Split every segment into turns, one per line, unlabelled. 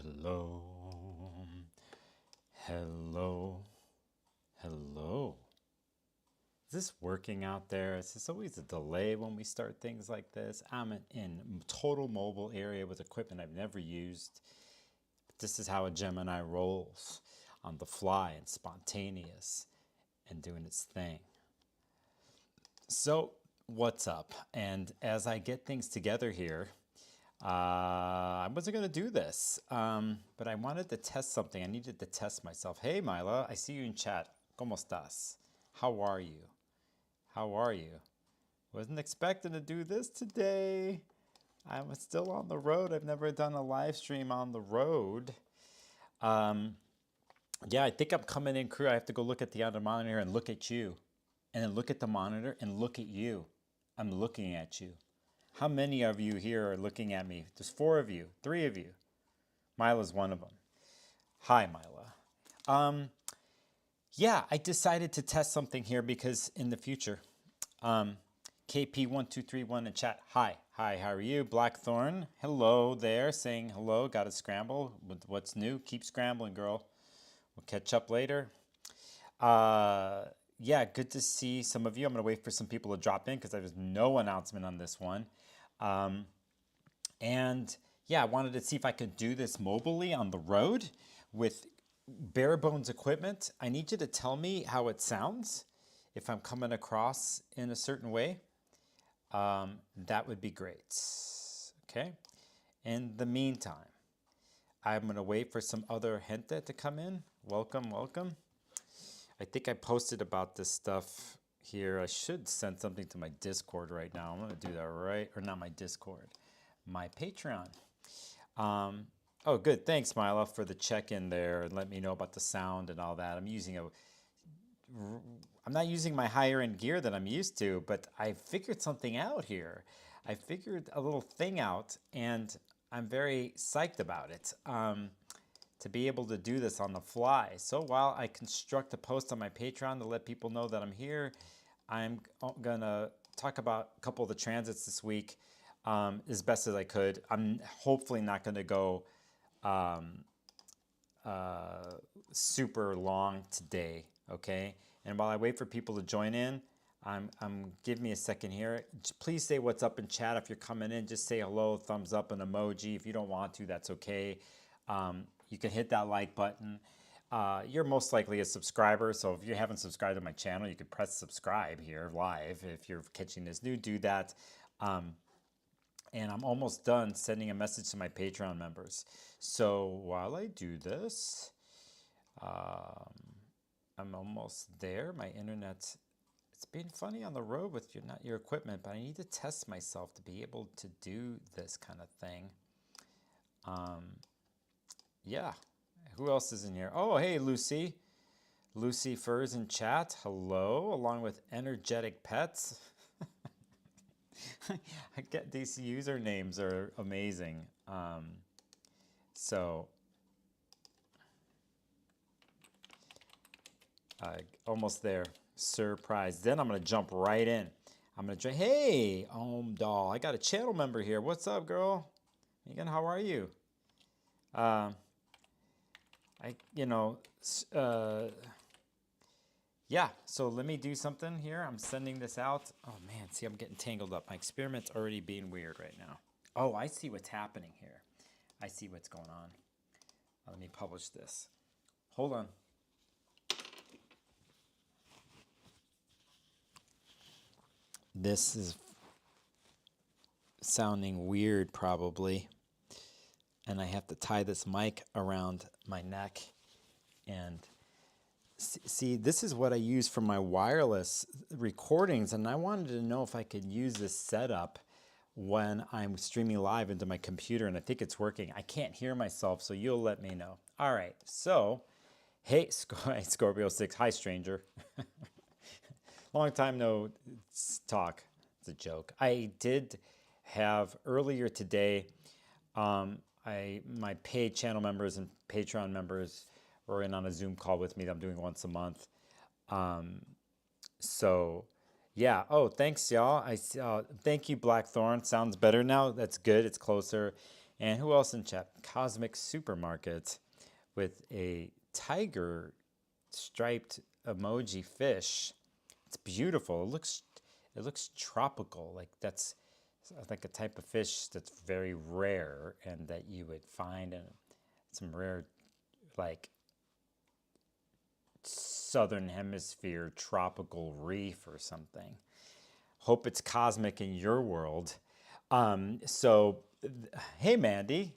Hello, hello, hello. Is this working out there? Is this always a delay when we start things like this? I'm in total mobile area with equipment I've never used. But this is how a Gemini rolls, on the fly and spontaneous and doing its thing. So what's up? And as I get things together here, I wasn't going to do this, but I wanted to test something. I needed to test myself. Hey, Mila, I see you in chat. ¿Cómo estás? How are you? How are you? Wasn't expecting to do this today. I'm still on the road. I've never done a live stream on the road. Yeah, I think I'm coming in crew. I have to go look at the other monitor and look at you. And then look at the monitor and look at you. I'm looking at you. How many of you here are looking at me? There's 4 of you, 3 of you. Mila's one of them. Hi, Mila. Yeah, I decided to test something here because in the future, KP1231 in chat. Hi, how are you? Blackthorn, hello there, saying hello. Got to scramble with what's new. Keep scrambling, girl. We'll catch up later. Yeah, good to see some of you. I'm going to wait for some people to drop in because there was no announcement on this one. And yeah, I wanted to see if I could do this mobily on the road with bare bones equipment. I need you to tell me how it sounds if I'm coming across in a certain way. That would be great. Okay. In the meantime, I'm going to wait for some other gente to come in. Welcome, welcome. I think I posted about this stuff here. I should send something to my Discord right now. I'm going to do that right, or not my Discord, my Patreon. Oh, good. Thanks, Mila, for the check-in there and let me know about the sound and all that. I'm not using my higher end gear that I'm used to, but I figured something out here. I figured a little thing out, and I'm very psyched about it. To be able to do this on the fly. So while I construct a post on my Patreon to let people know that I'm here, I'm gonna talk about a couple of the transits this week as best as I could. I'm hopefully not gonna go super long today, okay? And while I wait for people to join in, give me a second here. Please say what's up in chat. If you're coming in, just say hello, thumbs up, an emoji. If you don't want to, that's okay. You can hit that like button. You're most likely a subscriber, so if you haven't subscribed to my channel, you could press subscribe here live. If you're catching this new, do that. And I'm almost done sending a message to my Patreon members. So while I do this, I'm almost there. My internet, it's been funny on the road with your equipment, but I need to test myself to be able to do this kind of thing. Yeah, who else is in here? Oh, hey, Lucy. Lucy Furs in chat. Hello, along with Energetic Pets. I get these usernames are amazing. So, almost there. Surprise. Then I'm going to jump right in. I'm going to hey, doll. I got a channel member here. What's up, girl? Megan, how are you? Yeah, so let me do something here. I'm sending this out. Oh man, see, I'm getting tangled up. My experiment's already being weird right now. Oh, I see what's happening here. I see what's going on. Let me publish this. Hold on. This is sounding weird probably. And I have to tie this mic around my neck. And see, this is what I use for my wireless recordings. And I wanted to know if I could use this setup when I'm streaming live into my computer. And I think it's working. I can't hear myself, so you'll let me know. All right, so, hey, Scorpio 6. Hi, stranger. Long time no talk. It's a joke. I did have earlier today, my paid channel members and Patreon members were in on a Zoom call with me that I'm doing once a month. So yeah. Oh, thanks, y'all. Thank you, Blackthorn. Sounds better now. That's good. It's closer. And who else in chat? Cosmic Supermarket with a tiger striped emoji fish. It's beautiful. It looks tropical. Like that's like a type of fish that's very rare and that you would find in some rare, like, southern hemisphere tropical reef or something. Hope it's cosmic in your world. Hey Mandy,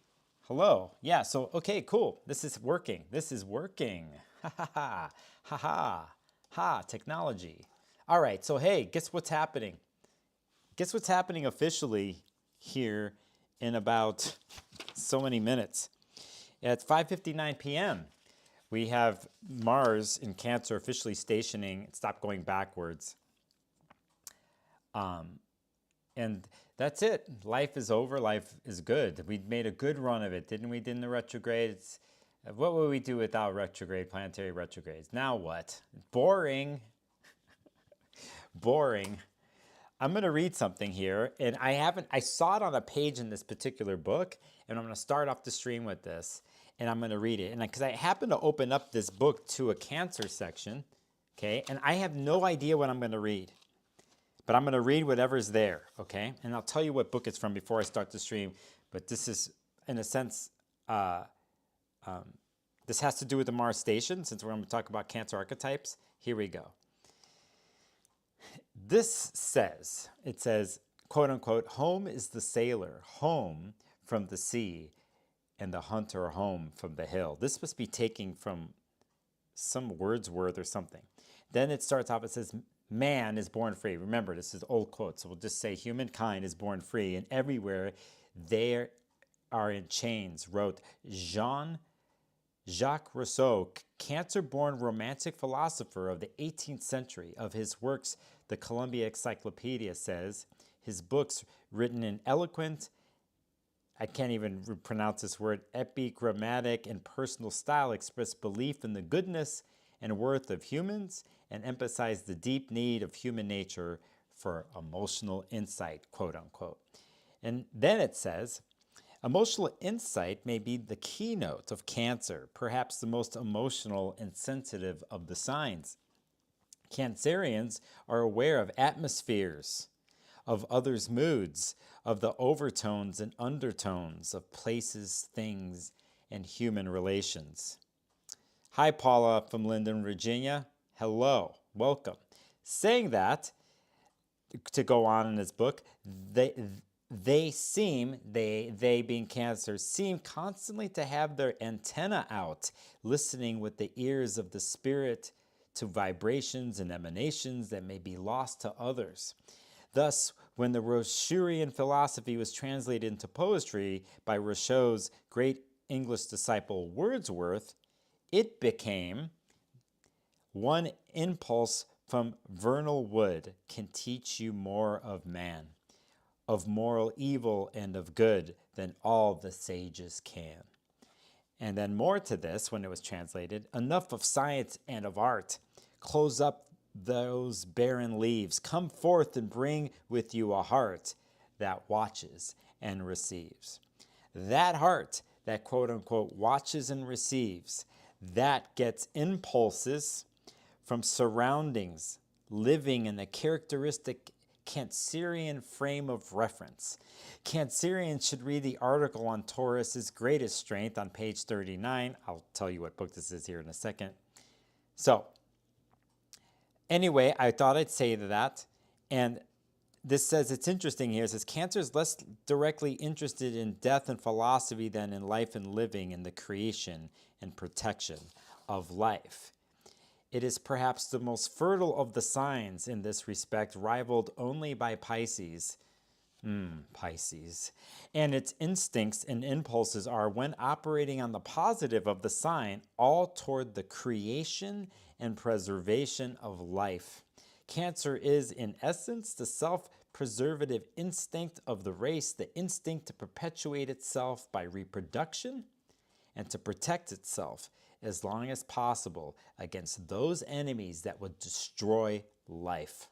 hello. Yeah, so okay, cool. This is working. This is working. Ha ha ha ha ha ha. Technology. All right. So hey, guess what's happening? Guess what's happening officially here in about so many minutes. At 5:59 p.m. we have Mars in Cancer officially stationing. Stop going backwards. And that's it. Life is over. Life is good. We made a good run of it, didn't we? Didn't the retrogrades? What would we do without retrograde, planetary retrogrades? Now what? Boring. Boring. I'm going to read something here, and I saw it on a page in this particular book, and I'm going to start off the stream with this, and I'm going to read it. And because I happened to open up this book to a Cancer section, okay, and I have no idea what I'm going to read. But I'm going to read whatever's there, okay? And I'll tell you what book it's from before I start the stream. But this is, in a sense, this has to do with the Mars station, since we're going to talk about Cancer archetypes. Here we go. This says, it says, quote unquote, home is the sailor, home from the sea, and the hunter home from the hill. This must be taken from some Wordsworth or something. Then it starts off, it says, man is born free. Remember, this is old quote, so we'll just say humankind is born free, and everywhere they are in chains, wrote Jean-Jacques Rousseau, Cancer-born romantic philosopher of the 18th century. Of his works, the Columbia Encyclopedia says, his books written in eloquent, I can't even pronounce this word, epigrammatic and personal style express belief in the goodness and worth of humans and emphasize the deep need of human nature for emotional insight, quote unquote. And then it says, emotional insight may be the keynote of Cancer, perhaps the most emotional and sensitive of the signs. Cancerians are aware of atmospheres, of others' moods, of the overtones and undertones of places, things, and human relations. Hi, Paula from Linden, Virginia. Hello, welcome. Saying that, to go on in his book, they being Cancer, seem constantly to have their antenna out, listening with the ears of the spirit to vibrations and emanations that may be lost to others. Thus, when the Rousseauian philosophy was translated into poetry by Rousseau's great English disciple Wordsworth, it became one impulse from vernal wood can teach you more of man, of moral evil and of good than all the sages can. And then more to this, when it was translated, enough of science and of art. Close up those barren leaves. Come forth and bring with you a heart that watches and receives. That heart that quote unquote watches and receives, that gets impulses from surroundings, living in a characteristic Cancerian frame of reference. Cancerians should read the article on Taurus's greatest strength on page 39. I'll tell you what book this is here in a second. So, anyway, I thought I'd say that. And this says, it's interesting here. It says, Cancer is less directly interested in death and philosophy than in life and living and the creation and protection of life. It is perhaps the most fertile of the signs in this respect, rivaled only by Pisces. Pisces. And its instincts and impulses are, when operating on the positive of the sign, all toward the creation and preservation of life. Cancer is, in essence, the self-preservative instinct of the race, the instinct to perpetuate itself by reproduction and to protect itself as long as possible against those enemies that would destroy life.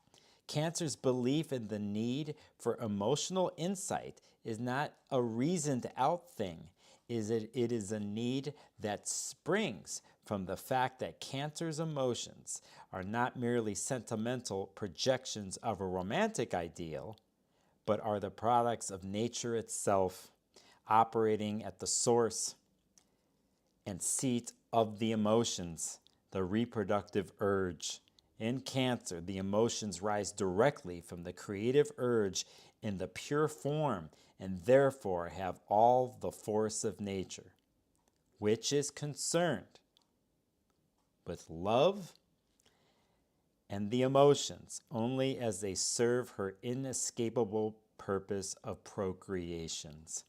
Cancer's belief in the need for emotional insight is not a reasoned out thing. It is a need that springs from the fact that Cancer's emotions are not merely sentimental projections of a romantic ideal, but are the products of nature itself, operating at the source and seat of the emotions, the reproductive urge. In Cancer, the emotions rise directly from the creative urge in the pure form and therefore have all the force of nature, which is concerned with love and the emotions only as they serve her inescapable purpose of procreations.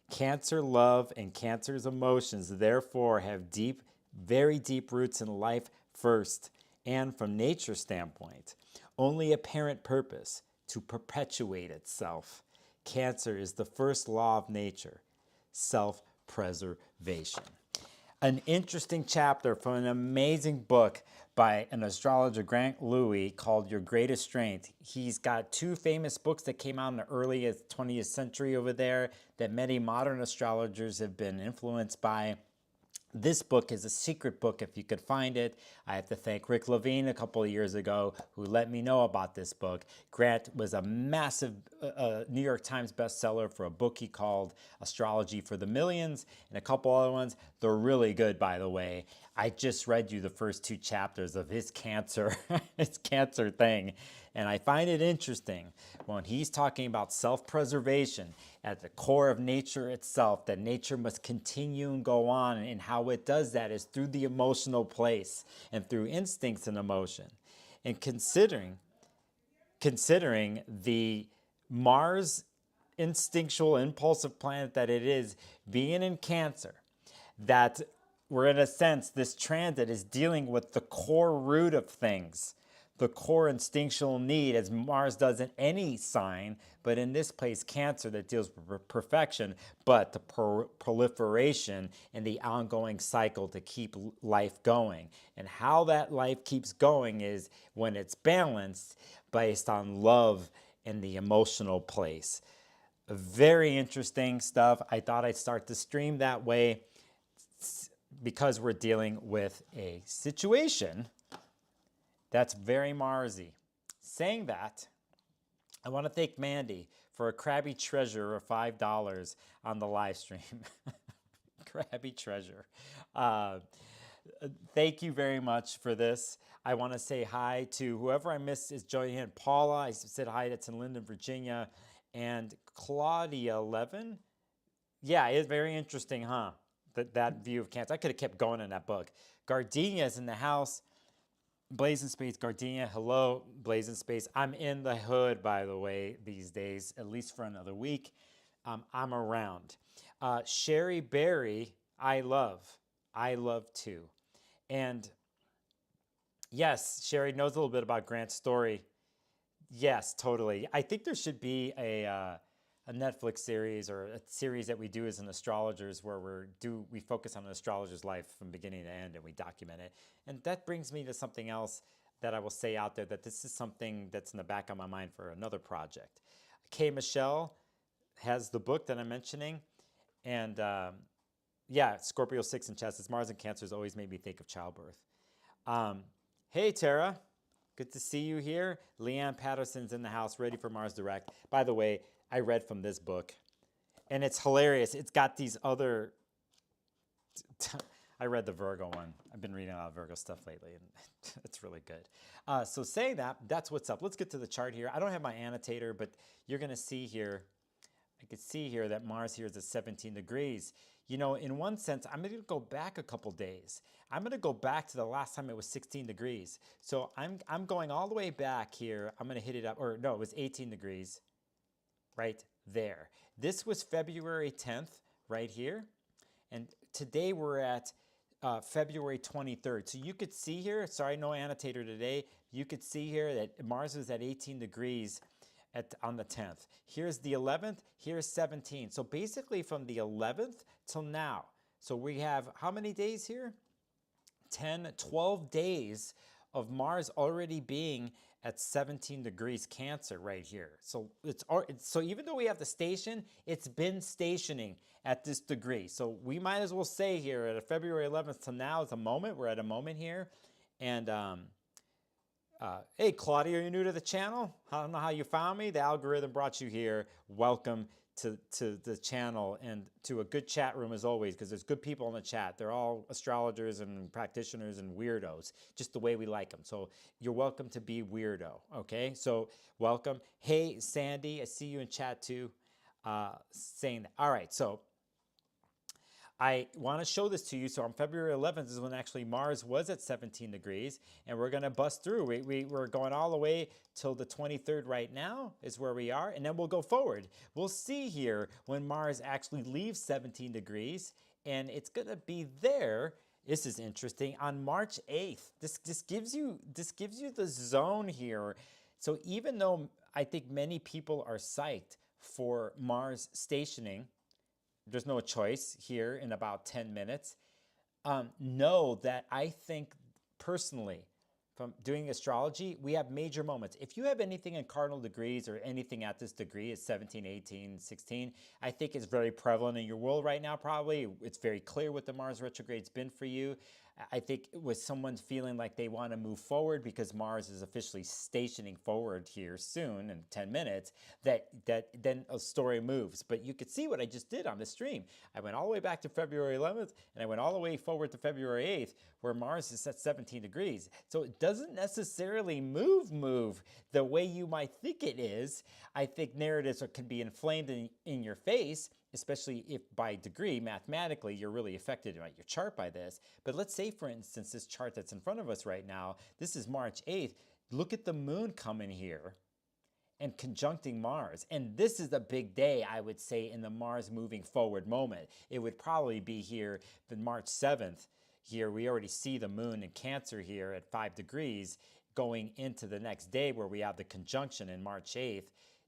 Cancer love and Cancer's emotions therefore have deep, very deep roots in life first, and from nature's standpoint, only apparent purpose to perpetuate itself. Cancer is the first law of nature, self-preservation. An interesting chapter from an amazing book by an astrologer, Grant Louis, called Your Greatest Strength. He's got two famous books that came out in the early 20th century over there that many modern astrologers have been influenced by. This book is a secret book if you could find it. I have to thank Rick Levine a couple of years ago who let me know about this book. Grant was a massive New York Times bestseller for a book he called Astrology for the Millions and a couple other ones. They're really good, by the way. I just read you the first two chapters of his Cancer, his Cancer thing. And I find it interesting when he's talking about self-preservation at the core of nature itself, that nature must continue and go on, and how it does that is through the emotional place and through instincts and emotion. And considering the Mars instinctual impulsive planet that it is, being in Cancer, that we're in a sense, this transit is dealing with the core root of things, the core instinctual need, as Mars does in any sign, but in this place, Cancer, that deals with perfection, but the proliferation and the ongoing cycle to keep life going. And how that life keeps going is when it's balanced based on love and the emotional place. Very interesting stuff. I thought I'd start the stream that way because we're dealing with a situation that's very Marsy. Saying that, I want to thank Mandy for a crabby treasure of $5 on the live stream. Crabby treasure. Thank you very much for this. I want to say hi to whoever I missed is Joanne Paula. I said hi, that's in Linden, Virginia. And Claudia Levin. Yeah, it's very interesting, huh? That view of Cancer. I could have kept going in that book. Gardenia's in the house. Blazing Space, Gardenia, hello, Blazing Space. I'm in the hood, by the way, these days, at least for another week. I'm around. Sherry Berry, I love too. And yes, Sherry knows a little bit about Grant's story. Yes, totally. I think there should be a Netflix series or a series that we do as an astrologers where we focus on an astrologer's life from beginning to end and we document it. And that brings me to something else that I will say out there, that this is something that's in the back of my mind for another project. Kay Michelle has the book that I'm mentioning. And yeah, Scorpio 6 in chess. It's Mars and Cancer has always made me think of childbirth. Hey, Tara. Good to see you here. Leanne Patterson's in the house, ready for Mars Direct. By the way, I read from this book, and it's hilarious. It's got these other... I read the Virgo one. I've been reading a lot of Virgo stuff lately, and it's really good. So saying that, that's what's up. Let's get to the chart here. I don't have my annotator, but you're going to see here, I can see here that Mars here is at 17 degrees. You know, in one sense, I'm going to go back a couple days. I'm going to go back to the last time it was 16 degrees. So I'm going all the way back here. I'm going to hit it up, or no, it was 18 degrees. Right there. This was February 10th right here. And today we're at February 23rd. So you could see here, sorry, no annotator today. You could see here that Mars was at 18 degrees on the 10th. Here's the 11th, here's 17. So basically from the 11th till now. So we have how many days here? 10, 12 days of Mars already being at 17 degrees Cancer right here. So so even though we have the station, it's been stationing at this degree. So we might as well say here at February 11th to now is a moment. We're at a moment here. And hey, Claudia, are you new to the channel? I don't know how you found me. The algorithm brought you here. Welcome to the channel and to a good chat room as always, because there's good people in the chat. They're all astrologers and practitioners and weirdos, just the way we like them. So you're welcome to be weirdo, okay? So welcome. Hey, Sandy, I see you in chat too, saying that. All right, so I want to show this to you. So on February 11th is when actually Mars was at 17 degrees, and we're going to bust through. We're going all the way till the 23rd right now is where we are, and then we'll go forward. We'll see here when Mars actually leaves 17 degrees, and it's going to be there. This is interesting. On March 8th, this gives you the zone here. So even though I think many people are psyched for Mars stationing, there's no choice here in about 10 minutes. Know that I think personally, from doing astrology, we have major moments. If you have anything in cardinal degrees or anything at this degree, it's 17, 18, 16, I think it's very prevalent in your world right now probably. It's very clear what the Mars retrograde's been for you. I think with someone feeling like they want to move forward because Mars is officially stationing forward here soon in 10 minutes, that then a story moves. But you could see what I just did on the stream. I went all the way back to February 11th, and I went all the way forward to February 8th, where Mars is at 17 degrees. So it doesn't necessarily move the way you might think it is. I think narratives can be inflamed in your face, especially if by degree, mathematically, you're really affected by your chart by this. But let's say, for instance, this chart that's in front of us right now, this is March 8th. Look at the moon coming here and conjuncting Mars. And this is a big day, I would say, in the Mars moving forward moment. It would probably be here the March 7th. Here, we already see the moon in Cancer here at 5 degrees going into the next day where we have the conjunction in March 8th.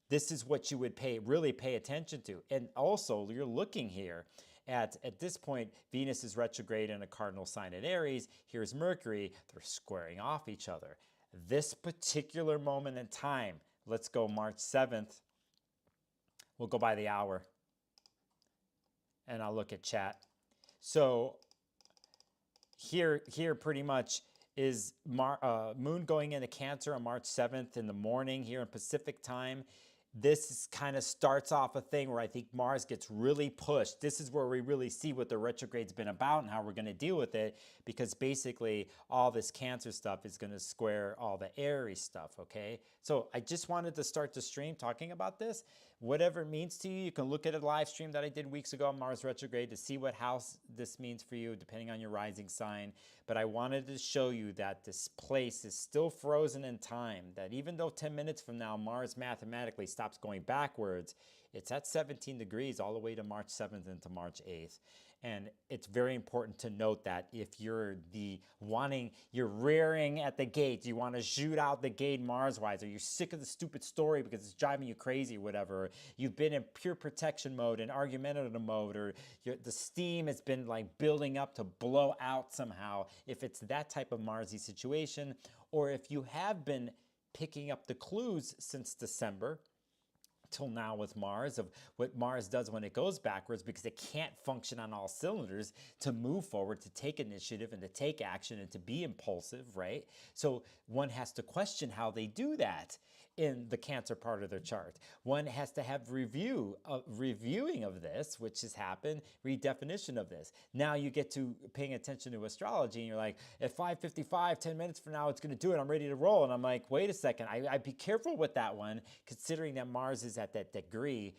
This is what you would really pay attention to. And also, you're looking here at this point, Venus is retrograde in a cardinal sign in Aries. Here's Mercury. They're squaring off each other. This particular moment in time, let's go March 7th. We'll go by the hour. And I'll look at chat. So here pretty much is moon going into Cancer on March 7th in the morning here in Pacific time. This kind of starts off a thing where I think Mars gets really pushed. This is where we really see what the retrograde's been about and how we're going to deal with it, because basically all this Cancer stuff is going to square all the Aries stuff, okay? So I just wanted to start the stream talking about this. Whatever it means to you, you can look at a live stream that I did weeks ago on Mars retrograde to see what house this means for you, depending on your rising sign. But I wanted to show you that this place is still frozen in time, that even though 10 minutes from now, Mars mathematically stops going backwards, it's at 17 degrees all the way to March 7th into March 8th. And it's very important to note that if you're you're rearing at the gate, you want to shoot out the gate Mars-wise, or you're sick of the stupid story because it's driving you crazy or whatever, you've been in pure protection mode and argumentative mode, or the steam has been like building up to blow out somehow, if it's that type of Marsy situation, or if you have been picking up the clues since December, till now with Mars, of what Mars does when it goes backwards, because it can't function on all cylinders to move forward, to take initiative and to take action and to be impulsive, right? So one has to question how they do that in the Cancer part of their chart. One has to have reviewing of this, which has happened, redefinition of this. Now you get to paying attention to astrology and you're like, at 5:55, 10 minutes from now, it's going to do it. I'm ready to roll. And I'm like, wait a second. I'd be careful with that one, considering that Mars is at that degree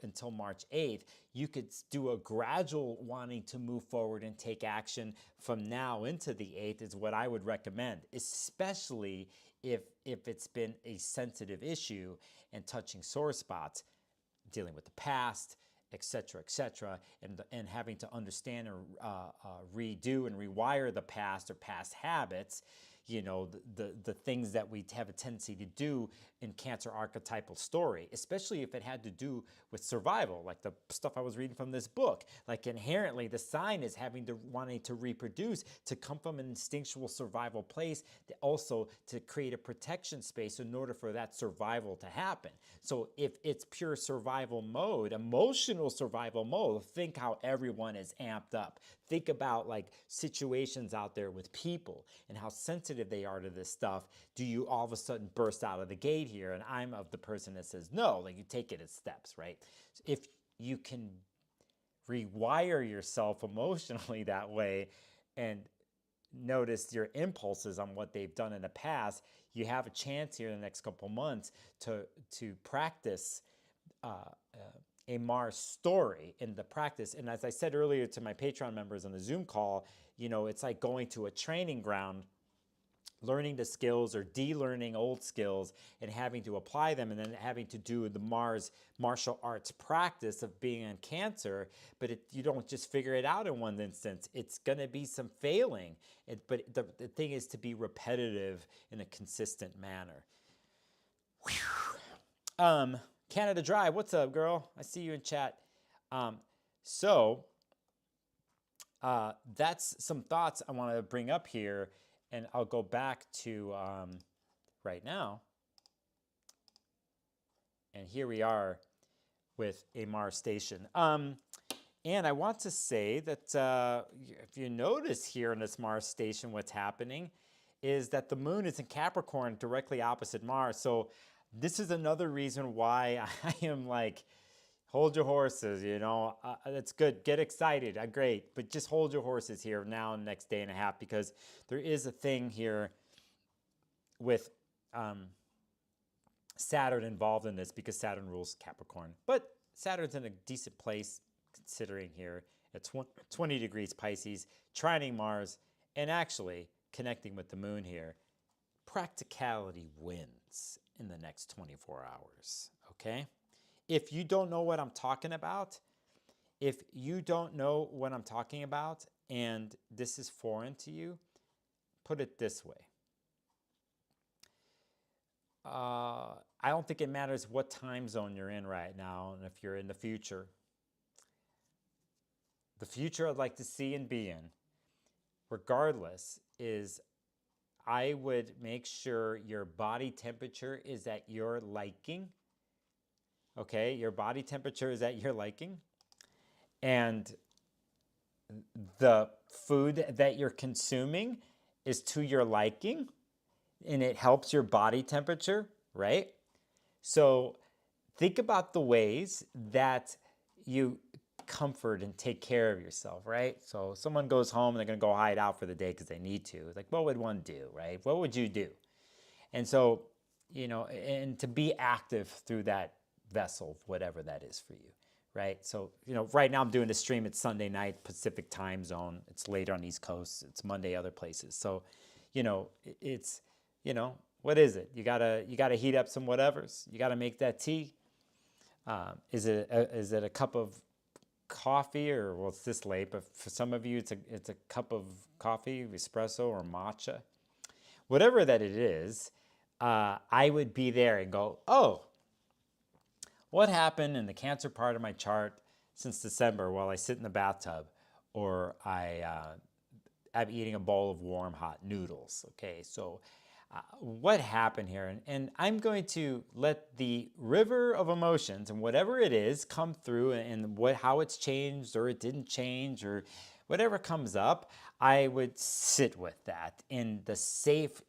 until March 8th. You could do a gradual wanting to move forward and take action from now into the 8th is what I would recommend, especially if it's been a sensitive issue and touching sore spots, dealing with the past, etc., and having to understand and redo and rewire the past or past habits. you know, the things that we have a tendency to do in Cancer archetypal story, especially if it had to do with survival, like the stuff I was reading from this book. Like inherently, the sign is wanting to reproduce, to come from an instinctual survival place, also to create a protection space in order for that survival to happen. So if it's pure survival mode, emotional survival mode, think how everyone is amped up. Think about like situations out there with people and how sensitive they are to this stuff. Do you all of a sudden burst out of the gate here? And I'm of the person that says no, like you take it as steps, right? So if you can rewire yourself emotionally that way and notice your impulses on what they've done in the past, you have a chance here in the next couple months to practice a Mars story in the practice. And as I said earlier to my Patreon members on the Zoom call, you know, it's like going to a training ground, learning the skills or de-learning old skills and having to apply them, and then having to do the Mars martial arts practice of being in Cancer. But you don't just figure it out in one instance. It's going to be some failing. But the thing is to be repetitive in a consistent manner. Whew. Canada Dry, what's up, girl? I see you in chat. That's some thoughts I want to bring up here, and I'll go back to right now. And here we are with a Mars station. And I want to say that if you notice here in this Mars station, what's happening is that the moon is in Capricorn directly opposite Mars. So this is another reason why I am like, hold your horses, you know, that's good. Get excited, great. But just hold your horses here now and the next day and a half, because there is a thing here with Saturn involved in this, because Saturn rules Capricorn. But Saturn's in a decent place considering here. It's 20 degrees Pisces, trining Mars, and actually connecting with the moon here. Practicality wins in the next 24 hours, okay? If you don't know what I'm talking about, and this is foreign to you, put it this way. I don't think it matters what time zone you're in right now, and if you're in the future. The future I'd like to see and be in, regardless, is I would make sure your body temperature is at your liking. Okay, your body temperature is at your liking. And the food that you're consuming is to your liking, and it helps your body temperature, right? So think about the ways that you comfort and take care of yourself, right? So someone goes home and they're going to go hide out for the day because they need to. It's like, what would one do, right? What would you do? And so, you know, and to be active through that vessel, whatever that is for you, right? So, you know, right now I'm doing the stream. It's Sunday night, Pacific time zone. It's later on East Coast. It's Monday other places. So, you know, it's, you know, what is it? You gotta heat up some whatevers. You gotta make that tea. Is it a cup of coffee, or well, it's this late, but for some of you it's a cup of coffee, espresso or matcha, whatever that it is. I would be there and go, oh, what happened in the Cancer part of my chart since December while I sit in the bathtub, or I'm eating a bowl of warm hot noodles. Okay, so what happened here? And I'm going to let the river of emotions and whatever it is come through, and how it's changed or it didn't change or whatever comes up. I would sit with that in the safe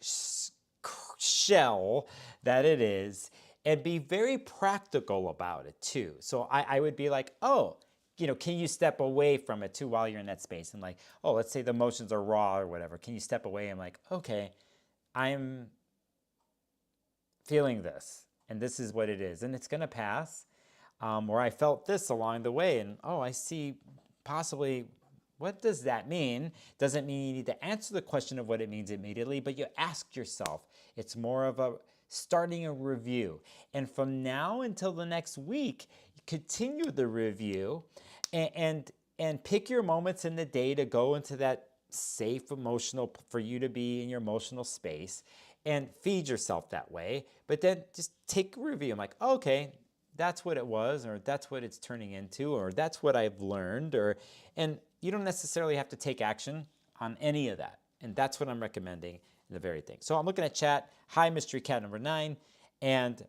shell that it is, and be very practical about it too. So I would be like, oh, you know, can you step away from it too while you're in that space? And like, oh, let's say the emotions are raw or whatever. Can you step away? I'm like, okay, I'm feeling this, and this is what it is, and it's going to pass. Or I felt this along the way, and oh, I see possibly, what does that mean? Doesn't mean you need to answer the question of what it means immediately, but you ask yourself. It's more of a starting a review. And from now until the next week, continue the review and pick your moments in the day to go into that safe emotional, for you to be in your emotional space and feed yourself that way. But then just take a review. I'm like, okay, that's what it was, or that's what it's turning into, or that's what I've learned, and you don't necessarily have to take action on any of that. And that's what I'm recommending in the very thing. So I'm looking at chat. Hi, Mystery Cat number 9. And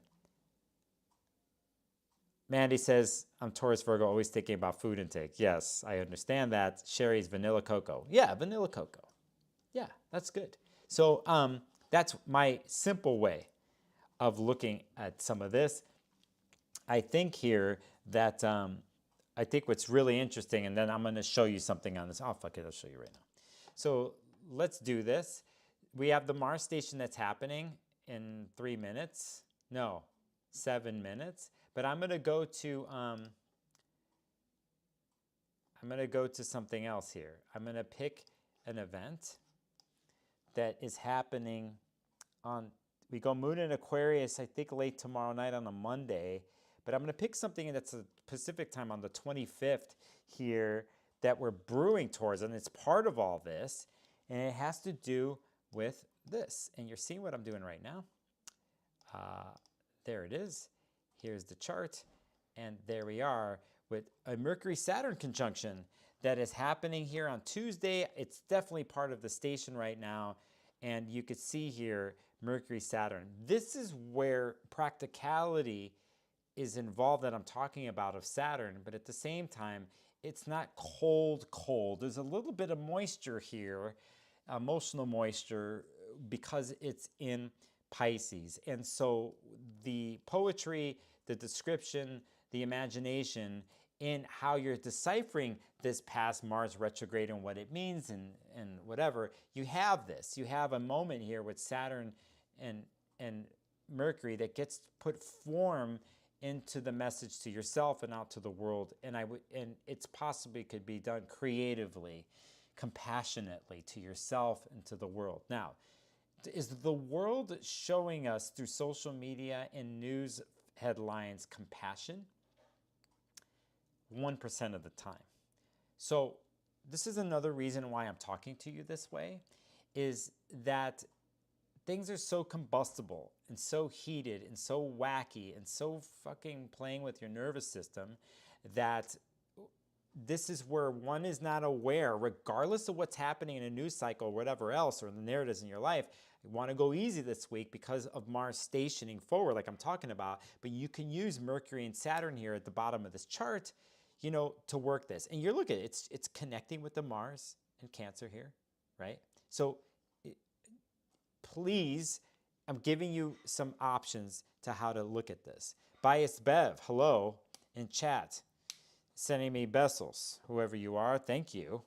Mandy says, I'm Taurus Virgo, always thinking about food intake. Yes, I understand that. Sherry's vanilla cocoa. Yeah, vanilla cocoa. Yeah, that's good. So that's my simple way of looking at some of this. I think here that I think what's really interesting, and then I'm going to show you something on this. Oh, fuck it, I'll show you right now. So let's do this. We have the Mars station that's happening in 3 minutes. No, 7 minutes. But I'm going to go to something else here. I'm going to pick an event that is happening on, we go Moon in Aquarius, I think late tomorrow night on a Monday. But I'm going to pick something that's a Pacific time on the 25th here that we're brewing towards, and it's part of all this, and it has to do with this. And you're seeing what I'm doing right now. There it is. Here's the chart, and there we are with a Mercury-Saturn conjunction that is happening here on Tuesday. It's definitely part of the station right now, and you could see here Mercury-Saturn. This is where practicality is involved that I'm talking about of Saturn, but at the same time, it's not cold. There's a little bit of moisture here, emotional moisture, because it's in Pisces. And so the poetry, the description, the imagination in how you're deciphering this past Mars retrograde and what it means and whatever, you have this. You have a moment here with Saturn and Mercury that gets put form into the message to yourself and out to the world, and it's possibly could be done creatively, compassionately to yourself and to the world. Now, is the world showing us through social media and news headlines compassion? 1% of the time. So this is another reason why I'm talking to you this way, is that things are so combustible and so heated and so wacky and so fucking playing with your nervous system that this is where one is not aware, regardless of what's happening in a news cycle or whatever else, or the narratives in your life. You want to go easy this week because of Mars stationing forward, like I'm talking about, but you can use Mercury and Saturn here at the bottom of this chart, you know, to work this. And you're looking, it's connecting with the Mars and Cancer here, right? So please, I'm giving you some options to how to look at this. Biased Bev, hello, in chat, sending me Bessels, whoever you are, thank you.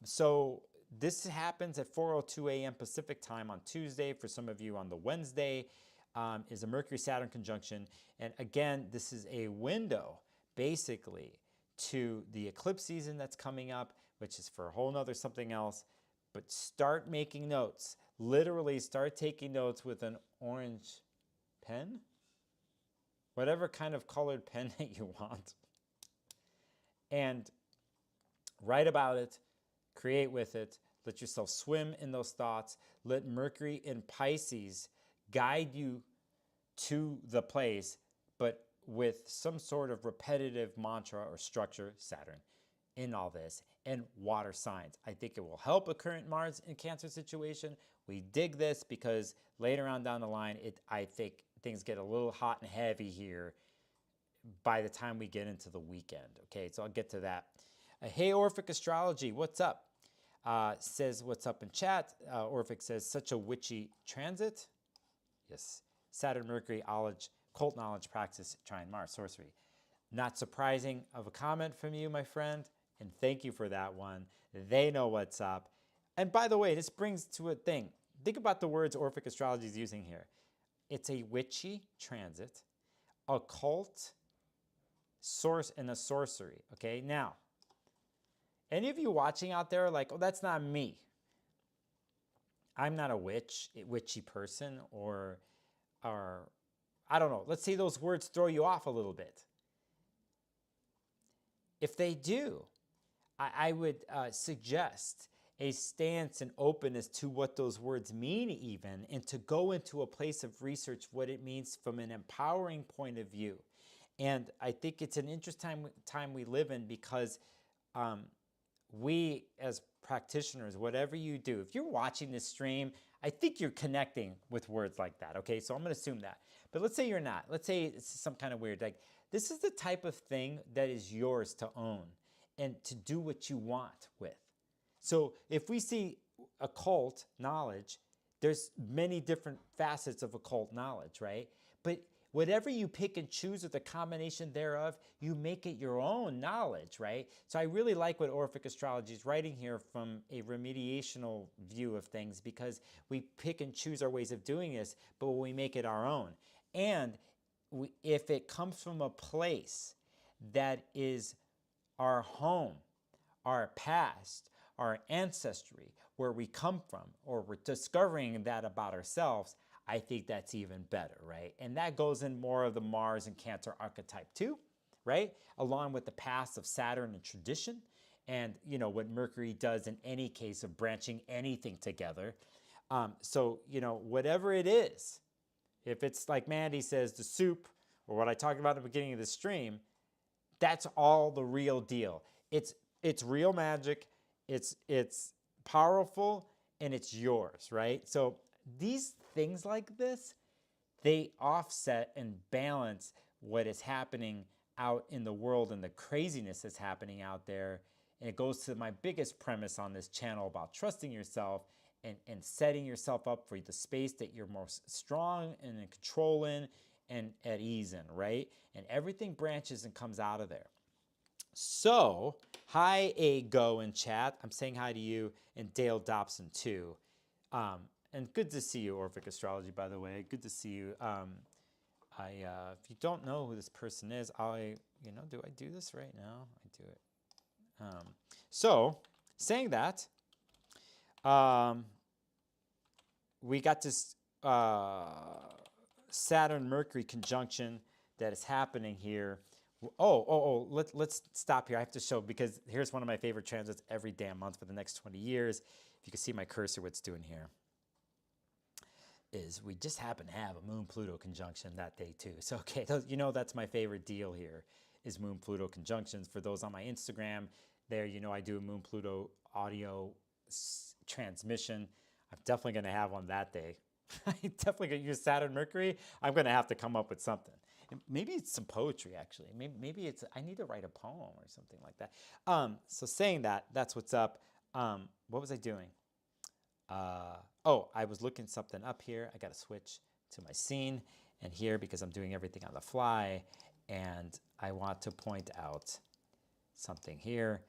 So this happens at 4:02 a.m. Pacific time on Tuesday. For some of you on the Wednesday, is a Mercury-Saturn conjunction. And again, this is a window, basically, to the eclipse season that's coming up, which is for a whole nother something else. But start making notes. Literally start taking notes with an orange pen, whatever kind of colored pen that you want, and write about it, create with it, let yourself swim in those thoughts, let Mercury in Pisces guide you to the place, but with some sort of repetitive mantra or structure, Saturn, in all this, and water signs. I think it will help a current Mars in Cancer situation. We dig this because later on down the line, I think things get a little hot and heavy here by the time we get into the weekend. Okay, so I'll get to that. Hey, Orphic Astrology, what's up? Says, what's up in chat? Orphic says, such a witchy transit. Yes. Saturn, Mercury, cult knowledge, practice, trine Mars, sorcery. Not surprising of a comment from you, my friend, and thank you for that one. They know what's up. And by the way, this brings to a thing. Think about the words Orphic Astrology is using here. It's a witchy transit, occult, source, and a sorcery. Okay, now, any of you watching out there are like, oh, that's not me. I'm not a witchy person, or I don't know. Let's say those words throw you off a little bit. If they do, I would suggest a stance and openness to what those words mean even, and to go into a place of research what it means from an empowering point of view. And I think it's an interesting time we live in, because we as practitioners, whatever you do, if you're watching this stream, I think you're connecting with words like that, okay? So I'm going to assume that. But let's say you're not. Let's say it's some kind of weird, like, this is the type of thing that is yours to own and to do what you want with. So if we see occult knowledge, there's many different facets of occult knowledge, right? But whatever you pick and choose, or the combination thereof, you make it your own knowledge, right? So I really like what Orphic Astrology is writing here from a remediational view of things, because we pick and choose our ways of doing this, but we make it our own. And if it comes from a place that is our home, our past, our ancestry, where we come from, or we're discovering that about ourselves, I think that's even better, right? And that goes in more of the Mars and Cancer archetype too, right? Along with the past of Saturn and tradition, and you know what Mercury does in any case of branching anything together. So, you know, whatever it is, if it's like Mandy says, the soup, or what I talked about at the beginning of the stream, that's all the real deal. It's real magic, it's powerful, and it's yours, right? So these things like this, they offset and balance what is happening out in the world and the craziness that's happening out there. And it goes to my biggest premise on this channel about trusting yourself and setting yourself up for the space that you're most strong and in control in and at ease in, right? And everything branches and comes out of there. So, hi A-Go in chat. I'm saying hi to you, and Dale Dobson too. And good to see you, Orphic Astrology, by the way. Good to see you. If you don't know who this person is, do I do this right now? I do it. So, saying that, we got this Saturn-Mercury conjunction that is happening here. Let's stop here. I have to show, because here's one of my favorite transits every damn month for the next 20 years. If you can see my cursor, what it's doing here is we just happen to have a Moon-Pluto conjunction that day too. So, okay, you know that's my favorite deal here, is Moon-Pluto conjunctions. For those on my Instagram, there, you know I do a Moon-Pluto audio transmission. I'm definitely going to have one that day. I'm definitely going to use Saturn-Mercury. I'm going to have to come up with something. Maybe it's some poetry, actually. Maybe it's, I need to write a poem or something like that. So saying that, that's what's up. What was I doing? I was looking something up here. I got to switch to my scene and here, because I'm doing everything on the fly. And I want to point out something here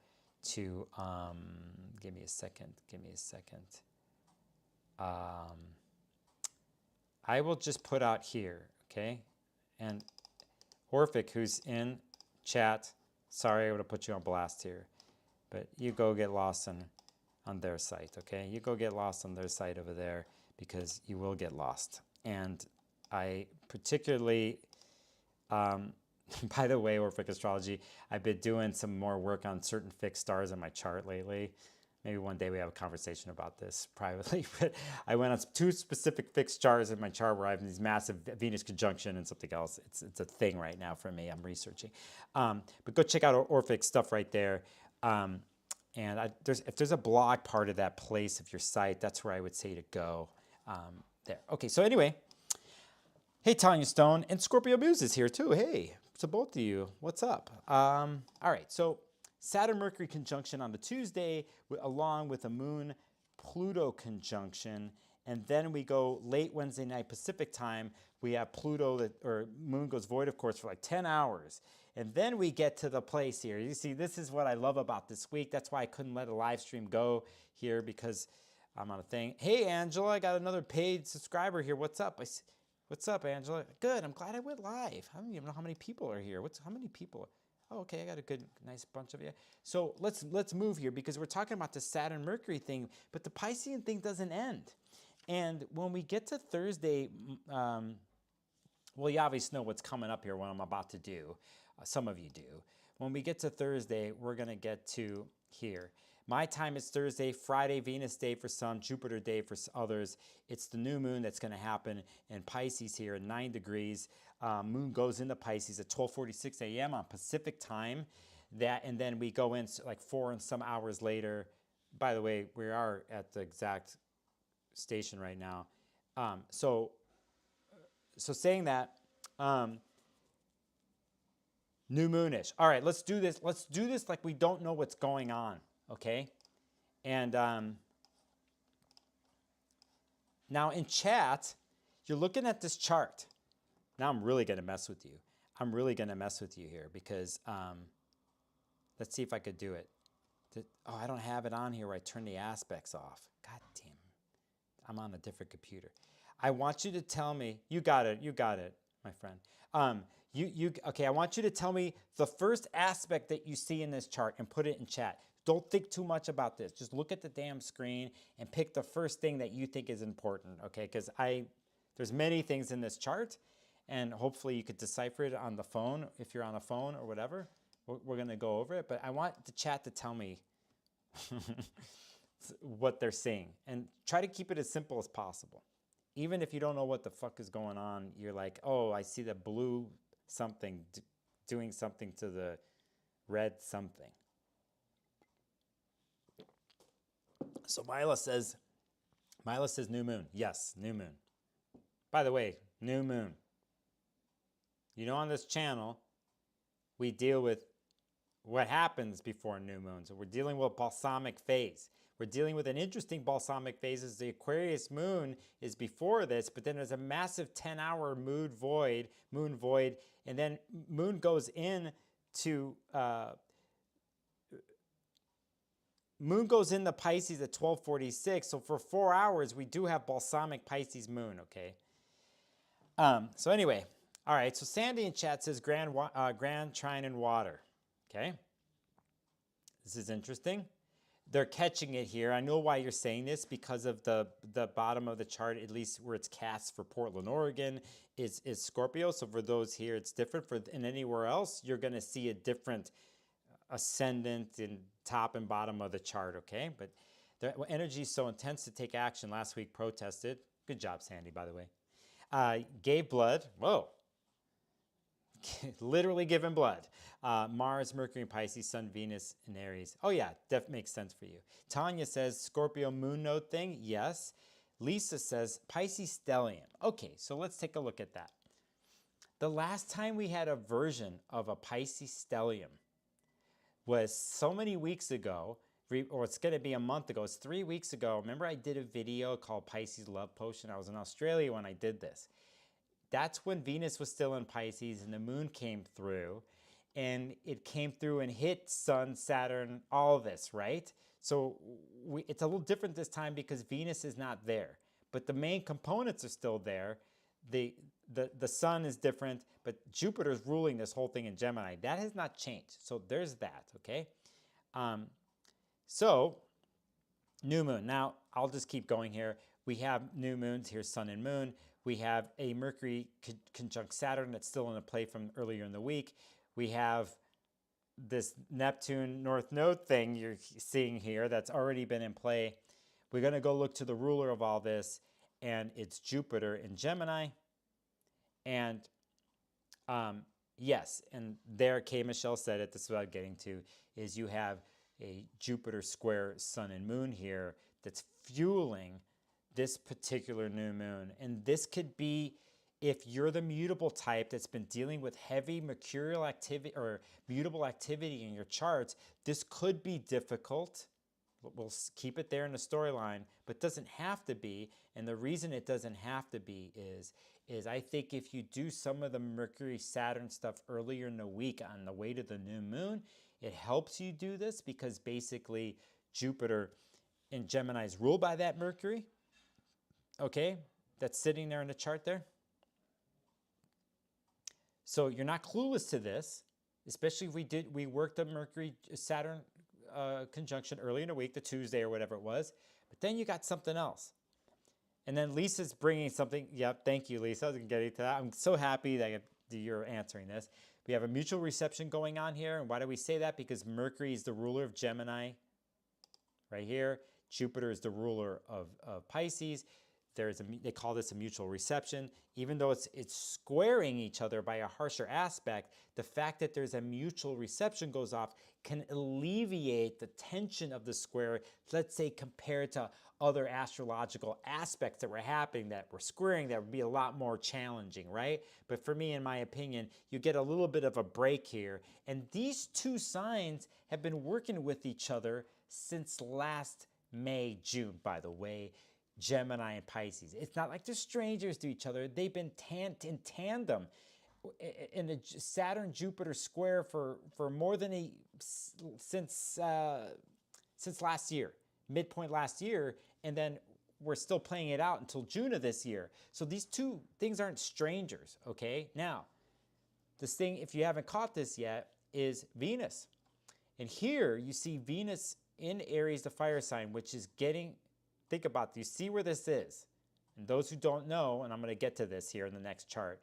to, give me a second. I will just put out here, okay? And Orphic, who's in chat, sorry I would have put you on blast here, but you go get lost on their site, okay? You go get lost on their site over there, because you will get lost. And I particularly, by the way, Orphic Astrology, I've been doing some more work on certain fixed stars in my chart lately. Maybe one day we have a conversation about this privately, but I went on 2 specific fixed stars in my chart where I have these massive Venus conjunction and something else. It's a thing right now for me. I'm researching. But go check out Orphic stuff right there. And if there's a blog part of that place of your site, that's where I would say to go there. Okay, so anyway, hey, Tanya Stone, and Scorpio Muse is here too. Hey, to both of you, what's up? All right, so Saturn-Mercury conjunction on the Tuesday, along with a Moon-Pluto conjunction. And then we go late Wednesday night Pacific time. We have Pluto, or Moon goes void, of course, for like 10 hours. And then we get to the place here. You see, this is what I love about this week. That's why I couldn't let a live stream go here, because I'm on a thing. Hey, Angela, I got another paid subscriber here. What's up? What's up, Angela? Good. I'm glad I went live. I don't even know how many people are here. How many people? Oh, okay, I got a nice bunch of you. So let's move here, because we're talking about the Saturn-Mercury thing, but the Piscean thing doesn't end. And when we get to Thursday, well, you obviously know what's coming up here, what I'm about to do. Some of you do. When we get to Thursday, we're going to get to here. My time is Thursday, Friday, Venus day for some, Jupiter day for others. It's the new moon that's going to happen in Pisces here at 9 degrees. Moon goes into Pisces at 12:46 a.m. on Pacific time. And then we go in like 4 and some hours later. By the way, we are at the exact station right now. So saying that, new moonish. All right, let's do this. Let's do this like we don't know what's going on, okay? And now in chat, you're looking at this chart. Now I'm really going to mess with you. I'm really going to mess with you here because let's see if I could do it. Oh, I don't have it on here where I turn the aspects off. God damn. I'm on a different computer. I want you to tell me, you got it, my friend. Okay, I want you to tell me the first aspect that you see in this chart and put it in chat. Don't think too much about this. Just look at the damn screen and pick the first thing that you think is important, okay? Because there's many things in this chart, and hopefully you could decipher it on the phone if you're on a phone or whatever. We're going to go over it, but I want the chat to tell me what they're seeing, and try to keep it as simple as possible. Even if you don't know what the fuck is going on, you're like, oh, I see the blue something doing something to the red something. So Mila says new moon. Yes, new moon. By the way, new moon. You know, on this channel, we deal with what happens before new moon. So we're dealing with balsamic phase. We're dealing with an interesting balsamic phase as the Aquarius moon is before this, but then there's a massive 10-hour moon void, and then moon goes into Pisces at 12:46. So for 4 hours, we do have balsamic Pisces moon, okay? So anyway, all right, so Sandy in chat says Grand Trine in water, okay? This is interesting. They're catching it here. I know why you're saying this, because of the bottom of the chart, at least where it's cast for Portland, Oregon, is Scorpio. So for those here, it's different. And anywhere else, you're going to see a different ascendant in top and bottom of the chart, okay? But the energy is so intense to take action. Last week protested. Good job, Sandy, by the way. Gave blood. Whoa. Literally given blood. Mars, Mercury, and Pisces, Sun, Venus, and Aries. Oh yeah, that makes sense for you. Tanya says Scorpio moon node thing. Yes. Lisa says Pisces stellium. Okay, so let's take a look at that. The last time we had a version of a Pisces stellium was so many weeks ago, or it's going to be a month ago. It's 3 weeks ago. Remember I did a video called Pisces Love Potion? I was in Australia when I did this. That's when Venus was still in Pisces and the moon came through, and it came through and hit Sun, Saturn, all of this, right? So it's a little different this time because Venus is not there, but the main components are still there. The Sun is different, but Jupiter is ruling this whole thing in Gemini. That has not changed. So there's that, okay? So new moon. Now, I'll just keep going here. We have new moons. Here's Sun and Moon. We have a Mercury conjunct Saturn that's still in a play from earlier in the week. We have this Neptune North Node thing you're seeing here that's already been in play. We're going to go look to the ruler of all this, and it's Jupiter in Gemini. And yes, and there K. Michelle said it, this is what I'm getting to, is you have a Jupiter square Sun and Moon here that's fueling this particular new moon. And this could be, if you're the mutable type that's been dealing with heavy mercurial activity or mutable activity in your charts, this could be difficult. We'll keep it there in the storyline, but doesn't have to be. And the reason it doesn't have to be is I think if you do some of the Mercury Saturn stuff earlier in the week on the way to the new moon, it helps you do this because basically Jupiter in Gemini is ruled by that Mercury. Okay, that's sitting there in the chart there. So you're not clueless to this, especially if we worked a Mercury Saturn conjunction early in the week, the Tuesday or whatever it was. But then you got something else. And then Lisa's bringing something. Yep, thank you, Lisa. I was getting to that. I'm so happy that you're answering this. We have a mutual reception going on here. And why do we say that? Because Mercury is the ruler of Gemini. right here. Jupiter is the ruler of Pisces. They call this a mutual reception. Even though it's squaring each other by a harsher aspect, the fact that there's a mutual reception goes off can alleviate the tension of the square, let's say compared to other astrological aspects that were happening that were squaring that would be a lot more challenging, right? But for me, in my opinion, you get a little bit of a break here. And these two signs have been working with each other since last May, June, by the way. Gemini and Pisces. It's not like they're strangers to each other. They've been in tandem in a Saturn-Jupiter square for more than since last year, midpoint last year, and then we're still playing it out until June of this year. So these two things aren't strangers, okay? Now, this thing, if you haven't caught this yet, is Venus. And here you see Venus in Aries, the fire sign, which is getting... Think about this. You see where this is. And those who don't know, and I'm going to get to this here in the next chart,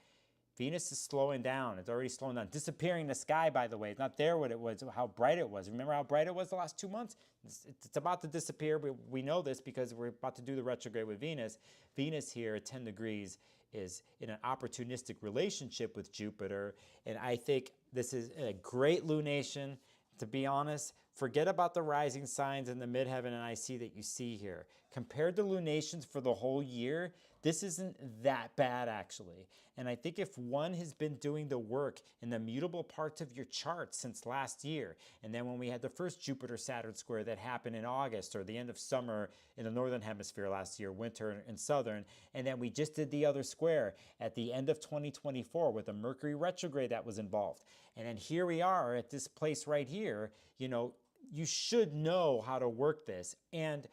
Venus is slowing down. It's already slowing down. Disappearing in the sky, by the way. It's not there what it was, how bright it was. Remember how bright it was the last 2 months? It's about to disappear. We know this because we're about to do the retrograde with Venus. Venus here at 10 degrees is in an opportunistic relationship with Jupiter. And I think this is a great lunation. To be honest, forget about the rising signs in the midheaven and IC that you see here. Compared to lunations for the whole year, this isn't that bad actually. And I think if one has been doing the work in the mutable parts of your chart since last year, and then when we had the first Jupiter-Saturn square that happened in August or the end of summer in the northern hemisphere last year, winter in southern, and then we just did the other square at the end of 2024 with a Mercury retrograde that was involved. And then here we are at this place right here, you know, you should know how to work this. And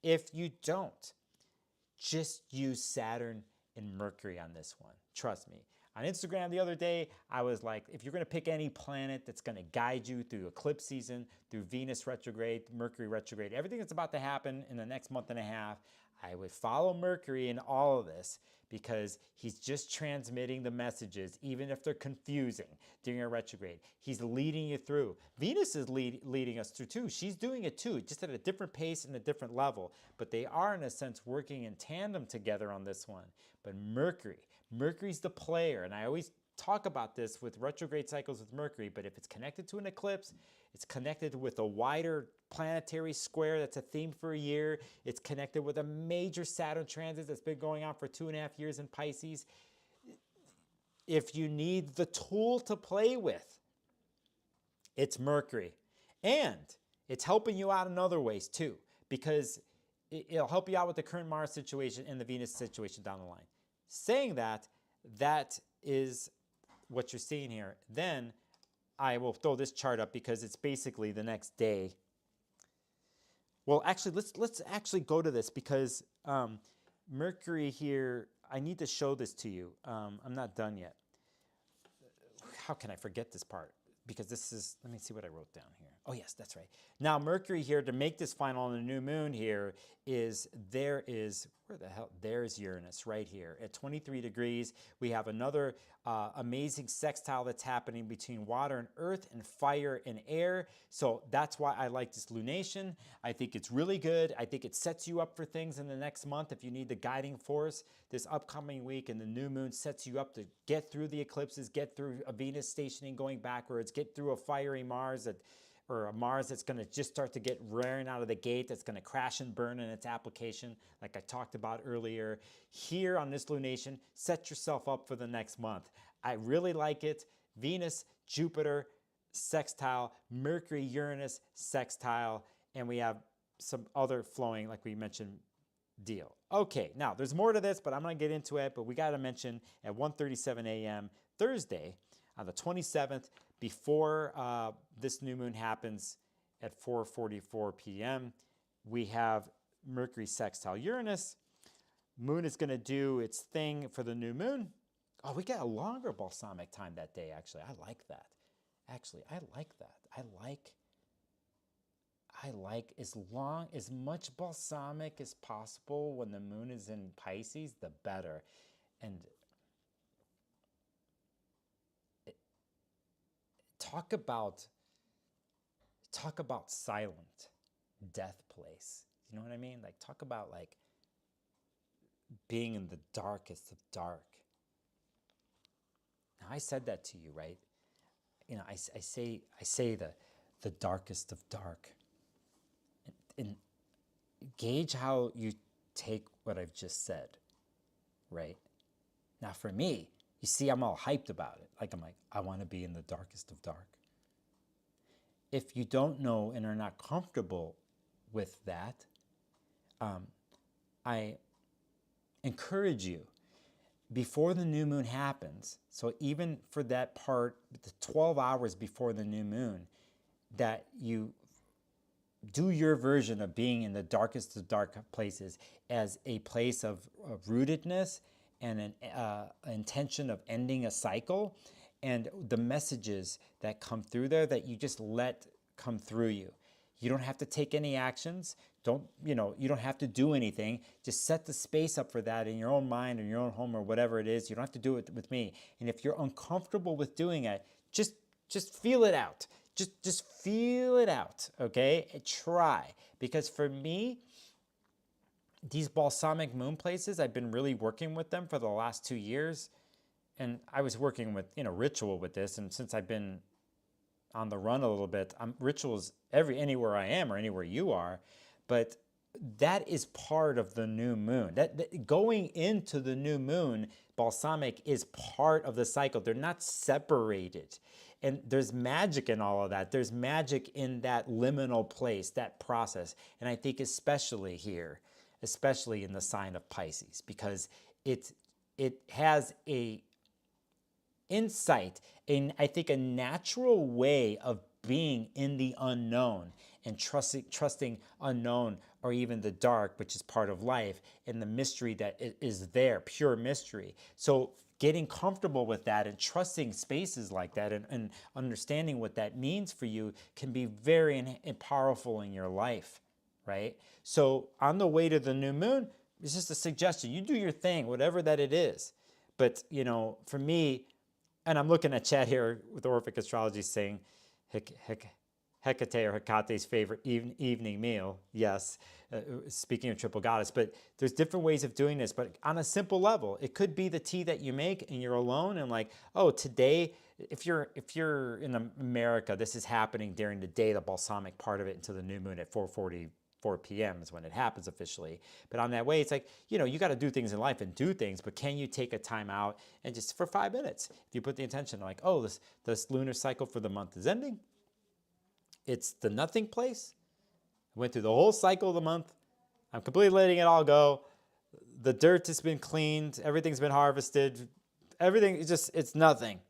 if you don't, just use Saturn and Mercury on this one. Trust me. On Instagram the other day, I was like, if you're going to pick any planet that's going to guide you through eclipse season, through Venus retrograde, Mercury retrograde, everything that's about to happen in the next month and a half, I would follow Mercury in all of this because he's just transmitting the messages, even if they're confusing during a retrograde. He's leading you through. Venus is leading us through too. She's doing it too, just at a different pace and a different level. But they are, in a sense, working in tandem together on this one. But Mercury's the player. And I always talk about this with retrograde cycles with Mercury, but if it's connected to an eclipse, it's connected with a wider planetary square that's a theme for a year, it's connected with a major Saturn transit that's been going on for 2.5 years in Pisces. If you need the tool to play with, it's Mercury. And it's helping you out in other ways too, because it'll help you out with the current Mars situation and the Venus situation down the line. Saying that, that is what you're seeing here. Then I will throw this chart up because it's basically the next day. Well, actually, let's actually go to this because Mercury here, I need to show this to you. I'm not done yet. How can I forget this part? Because this is, let me see what I wrote down here. Oh yes, that's right. Now Mercury here, to make this final on the new moon here, where the hell, there's Uranus right here at 23 degrees. We have another amazing sextile that's happening between water and earth and fire and air. So that's why I like this lunation. I think it's really good. I think it sets you up for things in the next month if you need the guiding force. This upcoming week and the new moon sets you up to get through the eclipses, get through a Venus stationing going backwards, get through a fiery Mars or a Mars that's going to just start to get rearing out of the gate, that's going to crash and burn in its application, like I talked about earlier. Here on this lunation, set yourself up for the next month. I really like it. Venus, Jupiter, sextile, Mercury, Uranus, sextile, and we have some other flowing, like we mentioned, deal. Okay, now there's more to this, but I'm going to get into it, but we got to mention at 1:37 a.m. Thursday, on the 27th, before this new moon happens at 4:44 p.m., we have Mercury sextile Uranus. Moon is going to do its thing for the new moon. Oh, we got a longer balsamic time that day, actually. I like that. Actually, I like that. I like as much balsamic as possible when the moon is in Pisces, the better. And talk about silent. death place. You know what I mean? Like, talk about like being in the darkest of dark. Now, I said that to you, right? You know, I say the darkest of dark. And gauge how you take what I've just said, right? Now, for me, you see, I'm all hyped about it. Like, I'm like, I want to be in the darkest of dark. If you don't know and are not comfortable with that, I encourage you, before the new moon happens, so even for that part, the 12 hours before the new moon, that you do your version of being in the darkest of dark places as a place of rootedness and an intention of ending a cycle, and the messages that come through there that you just let come through you. You don't have to take any actions. You don't have to do anything. Just set the space up for that in your own mind or your own home or whatever it is. You don't have to do it with me. And if you're uncomfortable with doing it, just feel it out. Just feel it out, okay? And try. Because for me, these balsamic moon places, I've been really working with them for the last 2 years. And I was working with, ritual with this. And since I've been on the run a little bit, rituals anywhere I am or anywhere you are. But that is part of the new moon. That going into the new moon, balsamic is part of the cycle. They're not separated. And there's magic in all of that. There's magic in that liminal place, that process. And I think especially here, especially in the sign of Pisces, because it has a insight, I think a natural way of being in the unknown and trusting unknown or even the dark, which is part of life, and the mystery that is there, pure mystery. So getting comfortable with that and trusting spaces like that and understanding what that means for you can be very powerful in your life, right? So on the way to the new moon, it's just a suggestion. You do your thing, whatever that it is. But, for me, and I'm looking at chat here with Orphic Astrology saying Hecate or Hecate's favorite evening meal. Yes, speaking of triple goddess. But there's different ways of doing this. But on a simple level, it could be the tea that you make and you're alone and like, oh, today, if you're in America, this is happening during the day, the balsamic part of it, until the new moon at 4:44 p.m. is when it happens officially. But on that way, it's like, you got to do things in life and do things, but can you take a time out and just for 5 minutes, if you put the intention like, oh, this lunar cycle for the month is ending. It's the nothing place. I went through the whole cycle of the month. I'm completely letting it all go. The dirt has been cleaned. Everything's been harvested. Everything is it's nothing.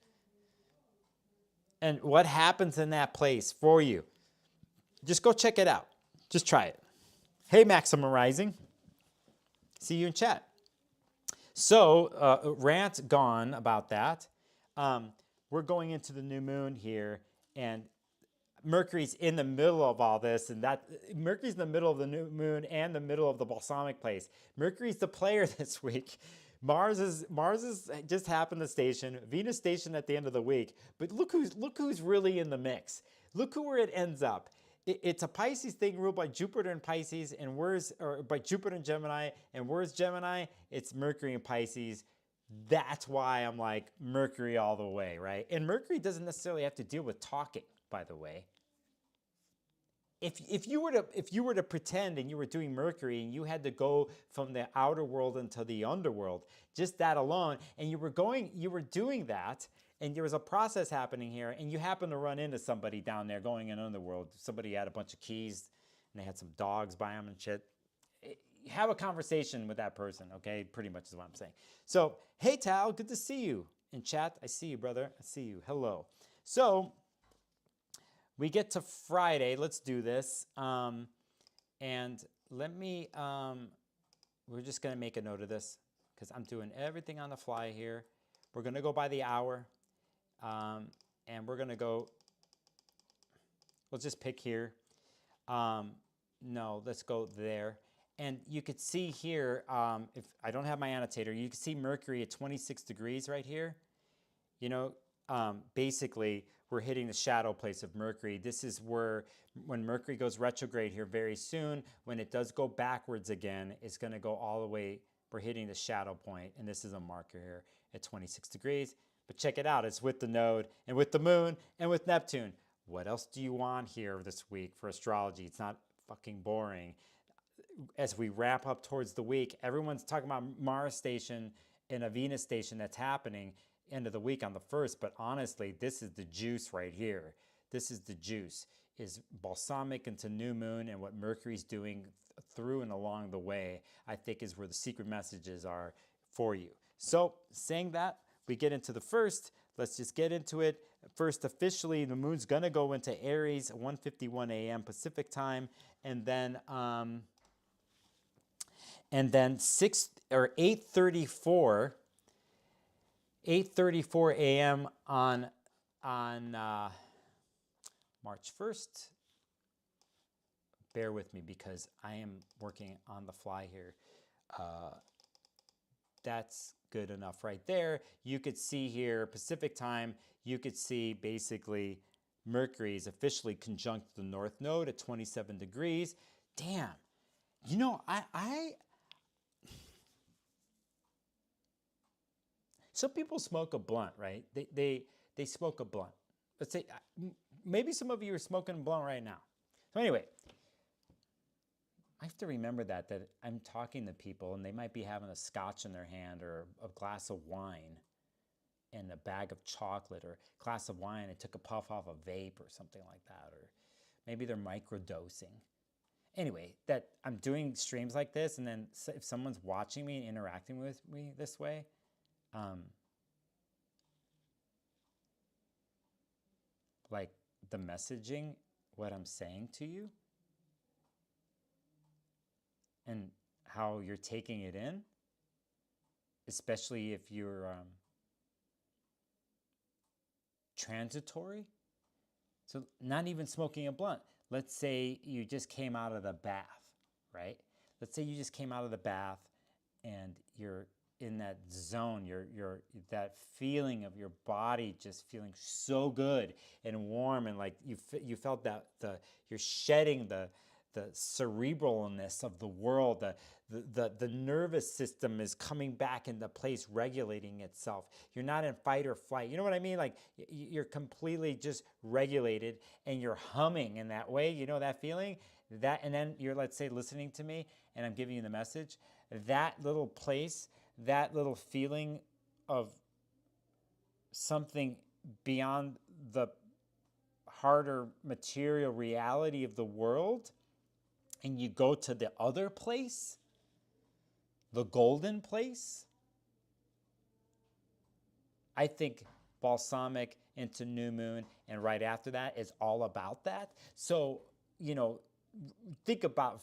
And what happens in that place for you? Just go check it out. Just try it. Hey, Maximum Rising. See you in chat. So, rant gone about that. We're going into the new moon here, and Mercury's in the middle of all this, and that Mercury's in the middle of the new moon and the middle of the balsamic place. Mercury's the player this week. Mars is just happened to station. Venus station at the end of the week. But look who's really in the mix. Look where it ends up. It's a Pisces thing ruled by Jupiter and Pisces, and by Jupiter and Gemini, and where's Gemini? It's Mercury and Pisces. That's why I'm like Mercury all the way, right? And Mercury doesn't necessarily have to deal with talking, by the way. If you were to pretend and you were doing Mercury and you had to go from the outer world into the underworld, just that alone, and you were doing that, and there was a process happening here, and you happen to run into somebody down there going in underworld. Somebody had a bunch of keys, and they had some dogs by them and shit. Have a conversation with that person, okay? Pretty much is what I'm saying. So, hey, Tal, good to see you in chat. I see you, brother. I see you. Hello. So, we get to Friday. Let's do this. And let me, we're just going to make a note of this because I'm doing everything on the fly here. We're going to go by the hour. And we're going to go, we'll just pick here. No, let's go there. And you could see here, if I don't have my annotator, you can see Mercury at 26 degrees right here. Basically, we're hitting the shadow place of Mercury. This is where, when Mercury goes retrograde here very soon, when it does go backwards again, it's going to go all the way. We're hitting the shadow point, and this is a marker here at 26 degrees. But check it out. It's with the node and with the moon and with Neptune. What else do you want here this week for astrology? It's not fucking boring. As we wrap up towards the week, everyone's talking about Mars station and a Venus station that's happening end of the week on the 1st. But honestly, this is the juice right here. This is the juice. Is balsamic into new moon, and what Mercury's doing through and along the way, I think is where the secret messages are for you. So saying that, we get into the 1st. Let's just get into it. First, officially, the moon's going to go into Aries, 1:51 a.m. Pacific time, and then 8:34 a.m. on March 1st. Bear with me because I am working on the fly here. That's good enough right there. You could see here, Pacific time, you could see basically Mercury is officially conjunct the North Node at 27 degrees. Damn. You know, some people smoke a blunt, right? They smoke a blunt. Let's say, maybe some of you are smoking a blunt right now. So anyway, I have to remember that I'm talking to people and they might be having a scotch in their hand or a glass of wine and a bag of chocolate, or a glass of wine and took a puff off a vape or something like that, or maybe they're microdosing. Anyway, that I'm doing streams like this, and then if someone's watching me and interacting with me this way, like the messaging, what I'm saying to you, and how you're taking it in, especially if you're transitory. So not even smoking a blunt. Let's say you just came out of the bath, right? Let's say you just came out of the bath and you're in that zone, you're that feeling of your body just feeling so good and warm, and like you felt that you're shedding the cerebralness of the world, the nervous system is coming back into place, regulating itself. You're not in fight or flight. You know what I mean? Like you're completely just regulated and you're humming in that way. You know that feeling? That, and then you're, let's say, listening to me and I'm giving you the message. That little place, that little feeling of something beyond the harder material reality of the world, and you go to the other place, the golden place. I think balsamic into new moon and right after that is all about that. So, you know,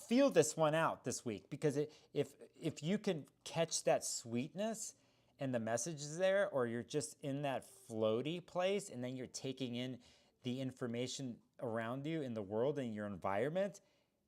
feel this one out this week, because if you can catch that sweetness and the message is there, or you're just in that floaty place and then you're taking in the information around you in the world and your environment,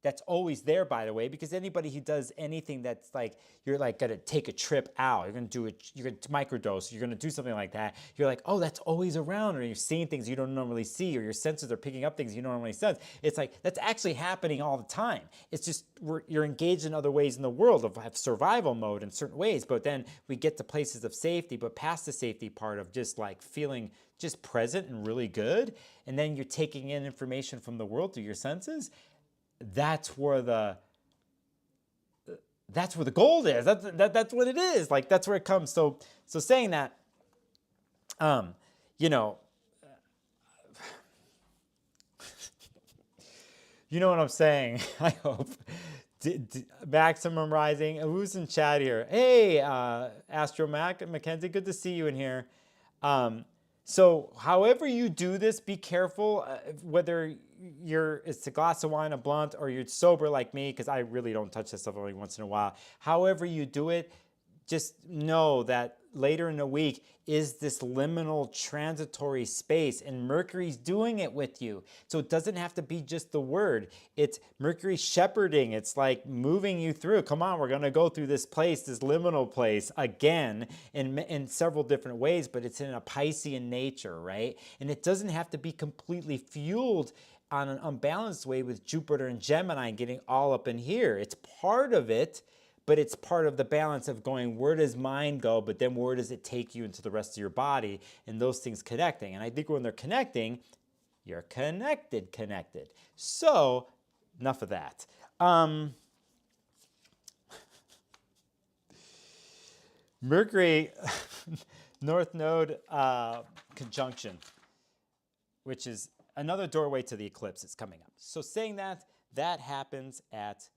that's always there, by the way, because anybody who does anything that's like, you're like gonna take a trip out, you're gonna do it, you're gonna microdose, you're gonna do something like that, you're like, oh, that's always around, or you're seeing things you don't normally see, or your senses are picking up things you don't normally sense. It's like, that's actually happening all the time. It's just, you're engaged in other ways in the world of survival mode in certain ways, but then we get to places of safety, but past the safety part of just like feeling just present and really good, and then you're taking in information from the world through your senses. That's where the gold is. That's what it is. Like, that's where it comes. So saying that, you know, you know what I'm saying. I hope. Maximum Rising. Who's in chat here? Hey, Astro Mackenzie, good to see you in here. So however you do this, be careful, whether it's a glass of wine, a blunt, or you're sober like me, because I really don't touch this stuff only once in a while. However you do it, just know that later in the week is this liminal transitory space, and Mercury's doing it with you. So it doesn't have to be just the word. It's Mercury shepherding. It's like moving you through. Come on, we're going to go through this place, this liminal place again in several different ways, but it's in a Piscean nature, right? And it doesn't have to be completely fueled on an unbalanced way with Jupiter and Gemini getting all up in here. It's part of it, but it's part of the balance of going, where does mind go, but then where does it take you into the rest of your body, and those things connecting. And I think when they're connecting, you're connected. So enough of that. Mercury North Node conjunction, which is another doorway to the eclipse. It's coming up. So saying that, that happens at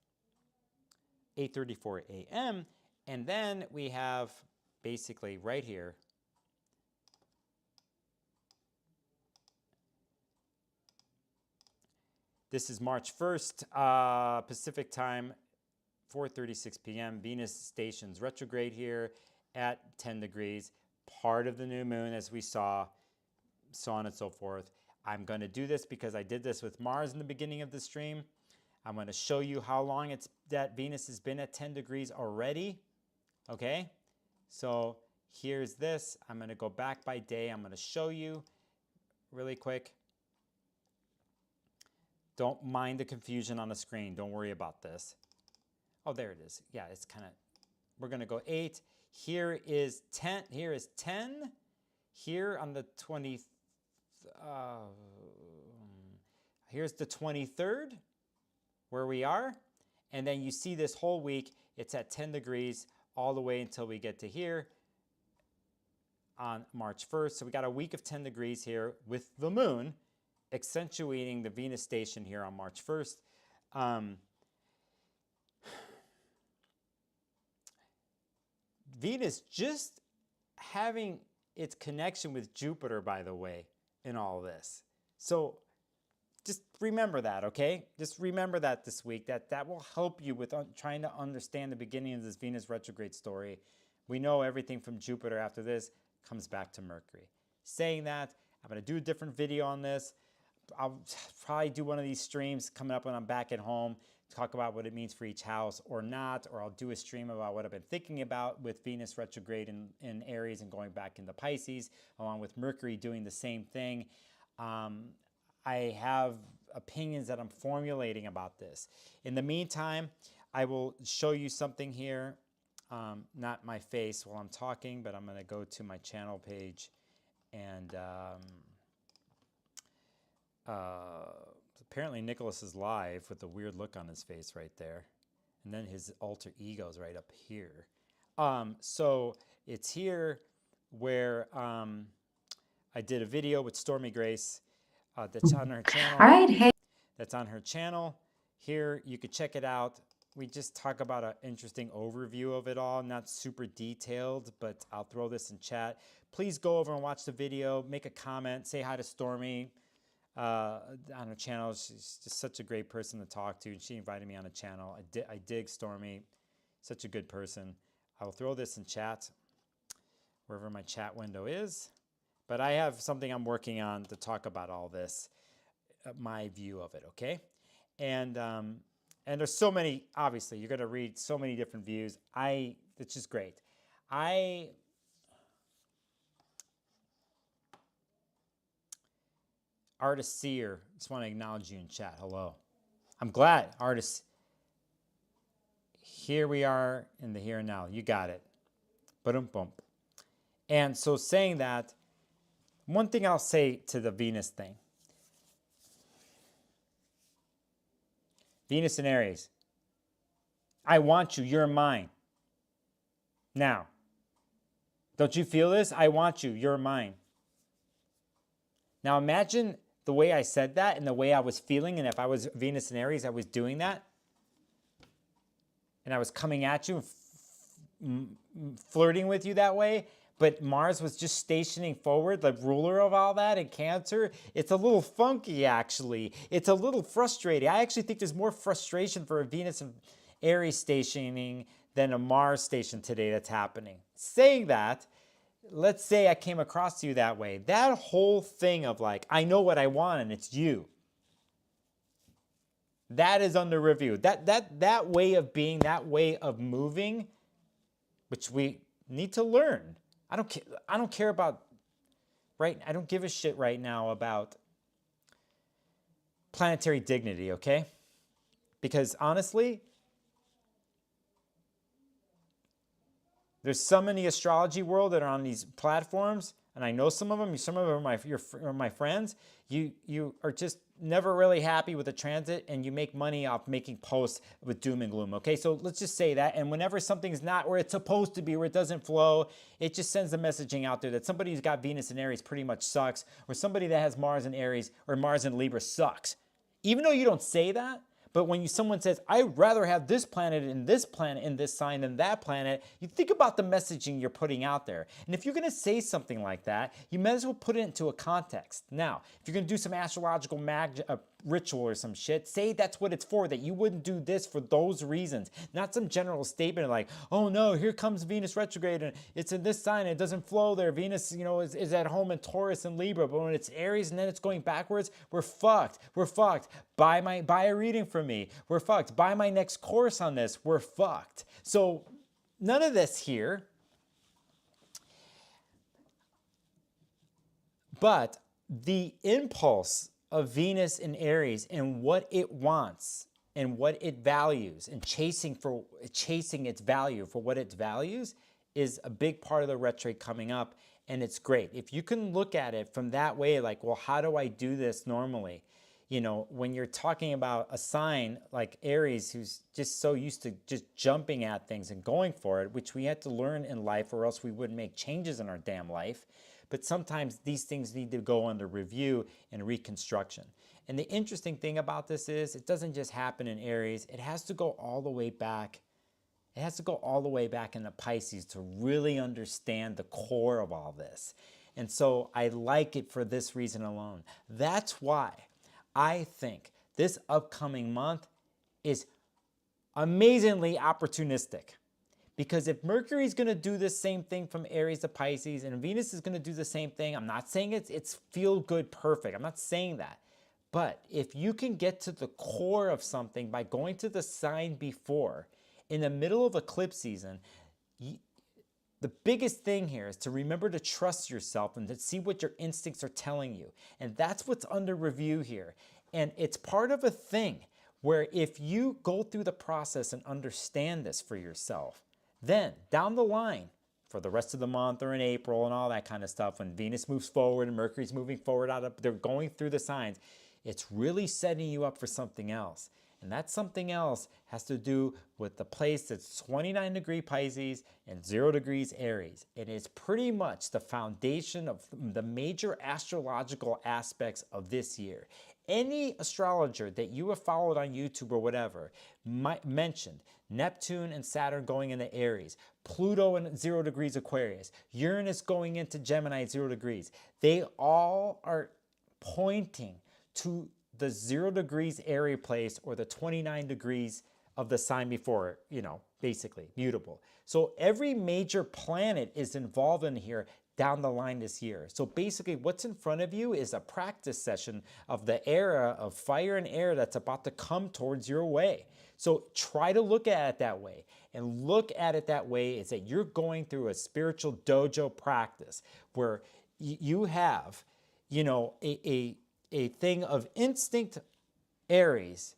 8:34 a.m. And then we have basically right here, this is March 1st, Pacific time, 4:36 p.m. Venus stations retrograde here at 10 degrees, part of the new moon, as we saw, so on and so forth. I'm going to do this because I did this with Mars in the beginning of the stream. I'm going to show you how long it's that Venus has been at 10 degrees already. Okay, so here's this. I'm going to go back by day. I'm going to show you really quick. Don't mind the confusion on the screen. Don't worry about this. Oh, there it is. Yeah, it's kind of, we're going to go 8. Here is 10. Here is 10. Here on the 20th. Here's the 23rd, where we are. And then you see this whole week, it's at 10 degrees all the way until we get to here on March 1st. So we got a week of 10 degrees here with the moon, accentuating the Venus station here on March 1st. Venus just having its connection with Jupiter, by the way, in all this. So just remember that, okay? Just remember that this week. That will help you with trying to understand the beginning of this Venus retrograde story. We know everything from Jupiter after this comes back to Mercury. Saying that, I'm going to do a different video on this. I'll probably do one of these streams coming up when I'm back at home, talk about what it means for each house or not, or I'll do a stream about what I've been thinking about with Venus retrograde in Aries and going back into Pisces, along with Mercury doing the same thing. I have opinions that I'm formulating about this. In the meantime, I will show you something here, not my face while I'm talking, but I'm going to go to my channel page and apparently Nicholas is live with a weird look on his face right there. And then his alter ego's right up here. So it's here where I did a video with Stormy Grace that's on her channel.
All right, hey.
That's on her channel. Here, you could check it out. We just talk about an interesting overview of it all, not super detailed, but I'll throw this in chat. Please go over and watch the video, make a comment, say hi to Stormy on her channel. She's just such a great person to talk to. She invited me on a channel. I dig Stormy, such a good person. I will throw this in chat, wherever my chat window is. But I have something I'm working on to talk about all this, my view of it, okay? And there's so many, obviously, you're going to read so many different views. It's just great. Artist Seer, just want to acknowledge you in chat. Hello. I'm glad, artist. Here we are in the here and now. You got it. Ba-dum-bum. And so saying that, one thing I'll say to the Venus thing. Venus and Aries. I want you. You're mine. Now, don't you feel this? I want you. You're mine. Now imagine the way I said that and the way I was feeling, and if I was Venus and Aries, I was doing that. And I was coming at you and flirting with you that way. But Mars was just stationing forward, the ruler of all that in Cancer. It's a little funky, actually. It's a little frustrating. I actually think there's more frustration for a Venus Aries stationing than a Mars station today that's happening. Saying that, let's say I came across you that way. That whole thing of like, I know what I want and it's you. That is under review. That way of being, that way of moving, which we need to learn. I don't care about, right? I don't give a shit right now about planetary dignity, okay? Because honestly, there's some in the astrology world that are on these platforms, and I know some of them are my friends. You are just never really happy with the transit, and you make money off making posts with doom and gloom, okay? So let's just say that, and whenever something's not where it's supposed to be, where it doesn't flow, it just sends the messaging out there that somebody who's got Venus in Aries pretty much sucks, or somebody that has Mars in Aries or Mars in Libra sucks. Even though you don't say that, but when someone says, I'd rather have this planet in this sign than that planet, you think about the messaging you're putting out there. And if you're going to say something like that, you might as well put it into a context. Now, if you're going to do some astrological ritual or some shit, say that's what it's for, that you wouldn't do this for those reasons. Not some general statement like, oh no, here comes Venus retrograde and it's in this sign, it doesn't flow there. Venus, is at home in Taurus and Libra, but when it's Aries and then it's going backwards, we're fucked. We're fucked. Buy a reading from me. We're fucked. Buy my next course on this. We're fucked. So none of this here. But the impulse of Venus in Aries and what it wants and what it values and chasing its value for what it values is a big part of the retrograde coming up, and it's great. If you can look at it from that way, like, well, how do I do this normally? When you're talking about a sign like Aries, who's just so used to just jumping at things and going for it, which we had to learn in life or else we wouldn't make changes in our damn life. But sometimes these things need to go under review and reconstruction. And the interesting thing about this is it doesn't just happen in Aries. It has to go all the way back. It has to go all the way back into Pisces to really understand the core of all this. And so I like it for this reason alone. That's why I think this upcoming month is amazingly opportunistic. Because if Mercury is going to do the same thing from Aries to Pisces and Venus is going to do the same thing, I'm not saying it's feel good perfect. I'm not saying that. But if you can get to the core of something by going to the sign before, in the middle of eclipse season, the biggest thing here is to remember to trust yourself and to see what your instincts are telling you. And that's what's under review here. And it's part of a thing where if you go through the process and understand this for yourself, then down the line, for the rest of the month or in April and all that kind of stuff, when Venus moves forward and Mercury's moving forward they're going through the signs, it's really setting you up for something else. And that something else has to do with the place that's 29 degree Pisces and 0 degrees Aries. It is pretty much the foundation of the major astrological aspects of this year. Any astrologer that you have followed on YouTube or whatever mentioned Neptune and Saturn going into Aries, Pluto in 0 degrees Aquarius, Uranus going into Gemini at 0 degrees. They all are pointing to the 0 degrees Aries place or the 29 degrees of the sign before, basically mutable. So every major planet is involved in here down the line this year. So basically what's in front of you is a practice session of the era of fire and air that's about to come towards your way. So try to look at it that way. And look at it that way is that you're going through a spiritual dojo practice where you have, a thing of instinct Aries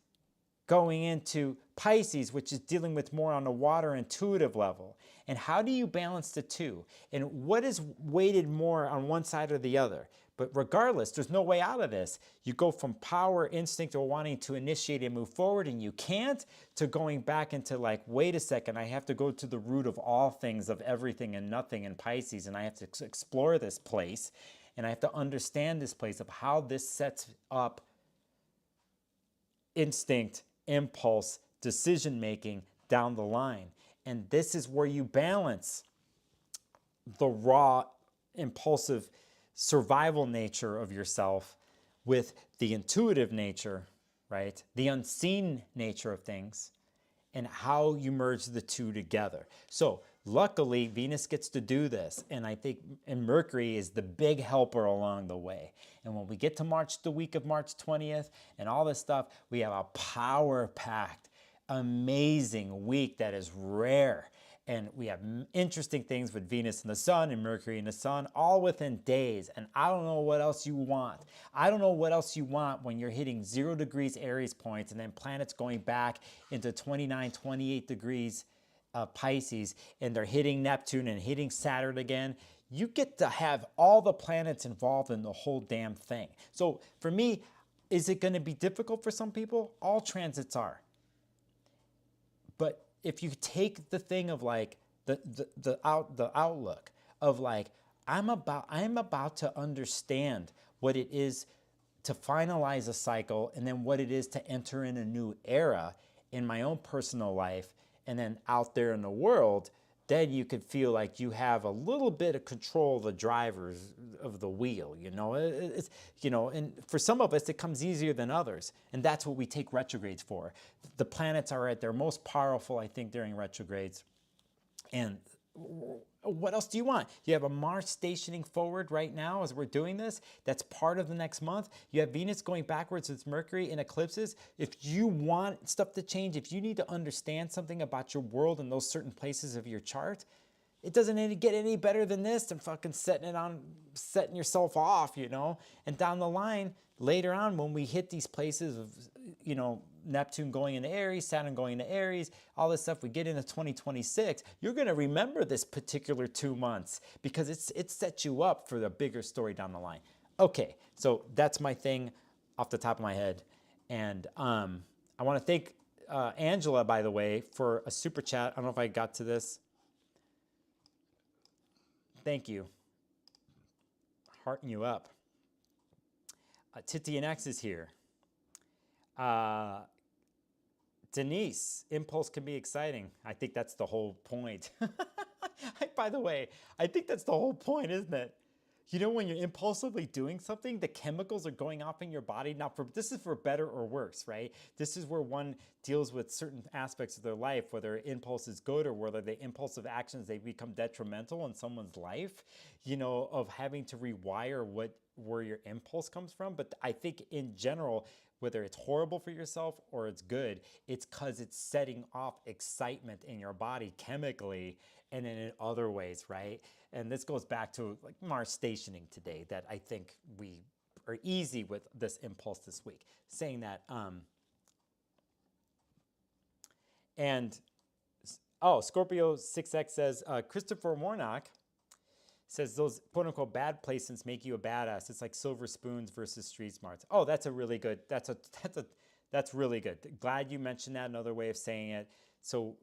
going into Pisces, which is dealing with more on the water intuitive level. And how do you balance the two? And what is weighted more on one side or the other? But regardless, there's no way out of this. You go from power, instinct, or wanting to initiate and move forward, and you can't, to going back into like, wait a second, I have to go to the root of all things, of everything and nothing in Pisces, and I have to explore this place, and I have to understand this place of how this sets up instinct, impulse, decision-making down the line. And this is where you balance the raw, impulsive, survival nature of yourself with the intuitive nature, right? The unseen nature of things, and how you merge the two together. So luckily, Venus gets to do this, and I think and Mercury is the big helper along the way. And when we get to March, the week of March 20th, and all this stuff, we have a power-packed, amazing week that is rare. And we have interesting things with Venus and the Sun and Mercury and the Sun all within days. And I don't know what else you want. I don't know what else you want when you're hitting 0 degrees Aries points and then planets going back into 29, 28 degrees Pisces, and they're hitting Neptune and hitting Saturn again. You get to have all the planets involved in the whole damn thing. So for me, is it going to be difficult for some people? All transits are. But if you take the thing of like the outlook of like, I'm about to understand what it is to finalize a cycle, and then what it is to enter in a new era in my own personal life, and then out there in the world, then you could feel like you have a little bit of control of the drivers of the wheel, you know? It's, you know, and for some of us, it comes easier than others. And that's what we take retrogrades for. The planets are at their most powerful, I think, during retrogrades. And what else do you want? You have a Mars stationing forward right now as we're doing this. That's part of the next month. You have Venus going backwards with Mercury in eclipses. If you want stuff to change, if you need to understand something about your world and those certain places of your chart, it doesn't get any better than this than fucking setting yourself off, you know? And down the line, later on, when we hit these places of, you know, Neptune going into Aries, Saturn going into Aries, all this stuff, we get into 2026, you're going to remember this particular 2 months because it sets you up for the bigger story down the line. Okay, so that's my thing off the top of my head. And I want to thank Angela, by the way, for a super chat. I don't know if I got to this. Thank you. Hearten you up. Titi and X is here. Denise, impulse can be exciting. I think that's the whole point. By the way, I think that's the whole point, isn't it? You know, when you're impulsively doing something, the chemicals are going off in your body. Now, this is for better or worse, right? This is where one deals with certain aspects of their life, whether impulse is good or whether the impulsive actions, they become detrimental in someone's life, you know, of having to rewire where your impulse comes from. But I think in general, whether it's horrible for yourself or it's good, it's because it's setting off excitement in your body chemically and then in other ways, right? And this goes back to like Mars stationing today, that I think we are easy with this impulse this week. Saying that, Scorpio 6X says, Christopher Warnock says those quote unquote bad placements make you a badass. It's like silver spoons versus street smarts. Oh, that's a really good, that's really good. Glad you mentioned that, another way of saying it. So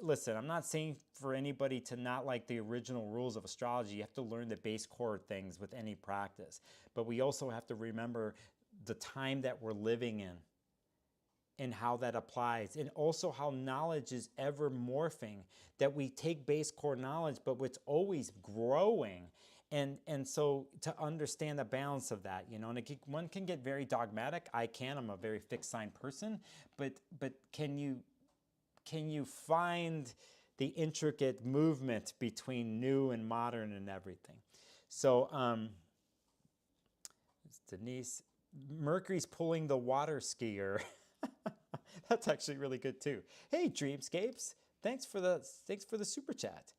listen, I'm not saying for anybody to not like the original rules of astrology. You have to learn the base core things with any practice. But we also have to remember the time that we're living in and how that applies, and also how knowledge is ever morphing, that we take base core knowledge, but it's always growing. And so to understand the balance of that, you know, and one can get very dogmatic. I'm a very fixed sign person, but can you find the intricate movement between new and modern and everything? So Denise, Mercury's pulling the water skier. That's actually really good too. Hey, Dreamscapes, thanks for the super chat.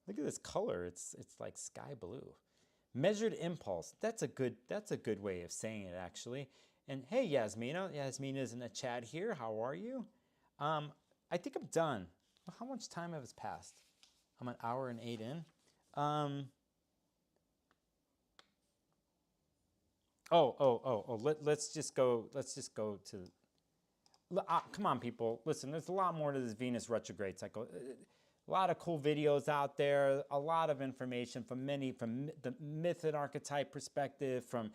Look at this color. It's like sky blue. Measured impulse. That's a good way of saying it, actually. And hey, Yasmina. Yasmina's in the chat here. How are you? I think I'm done. How much time has passed? I'm an hour and 8 in. Let's just go to. Come on, people. Listen, there's a lot more to this Venus retrograde cycle. A lot of cool videos out there. A lot of information from the myth and archetype perspective, from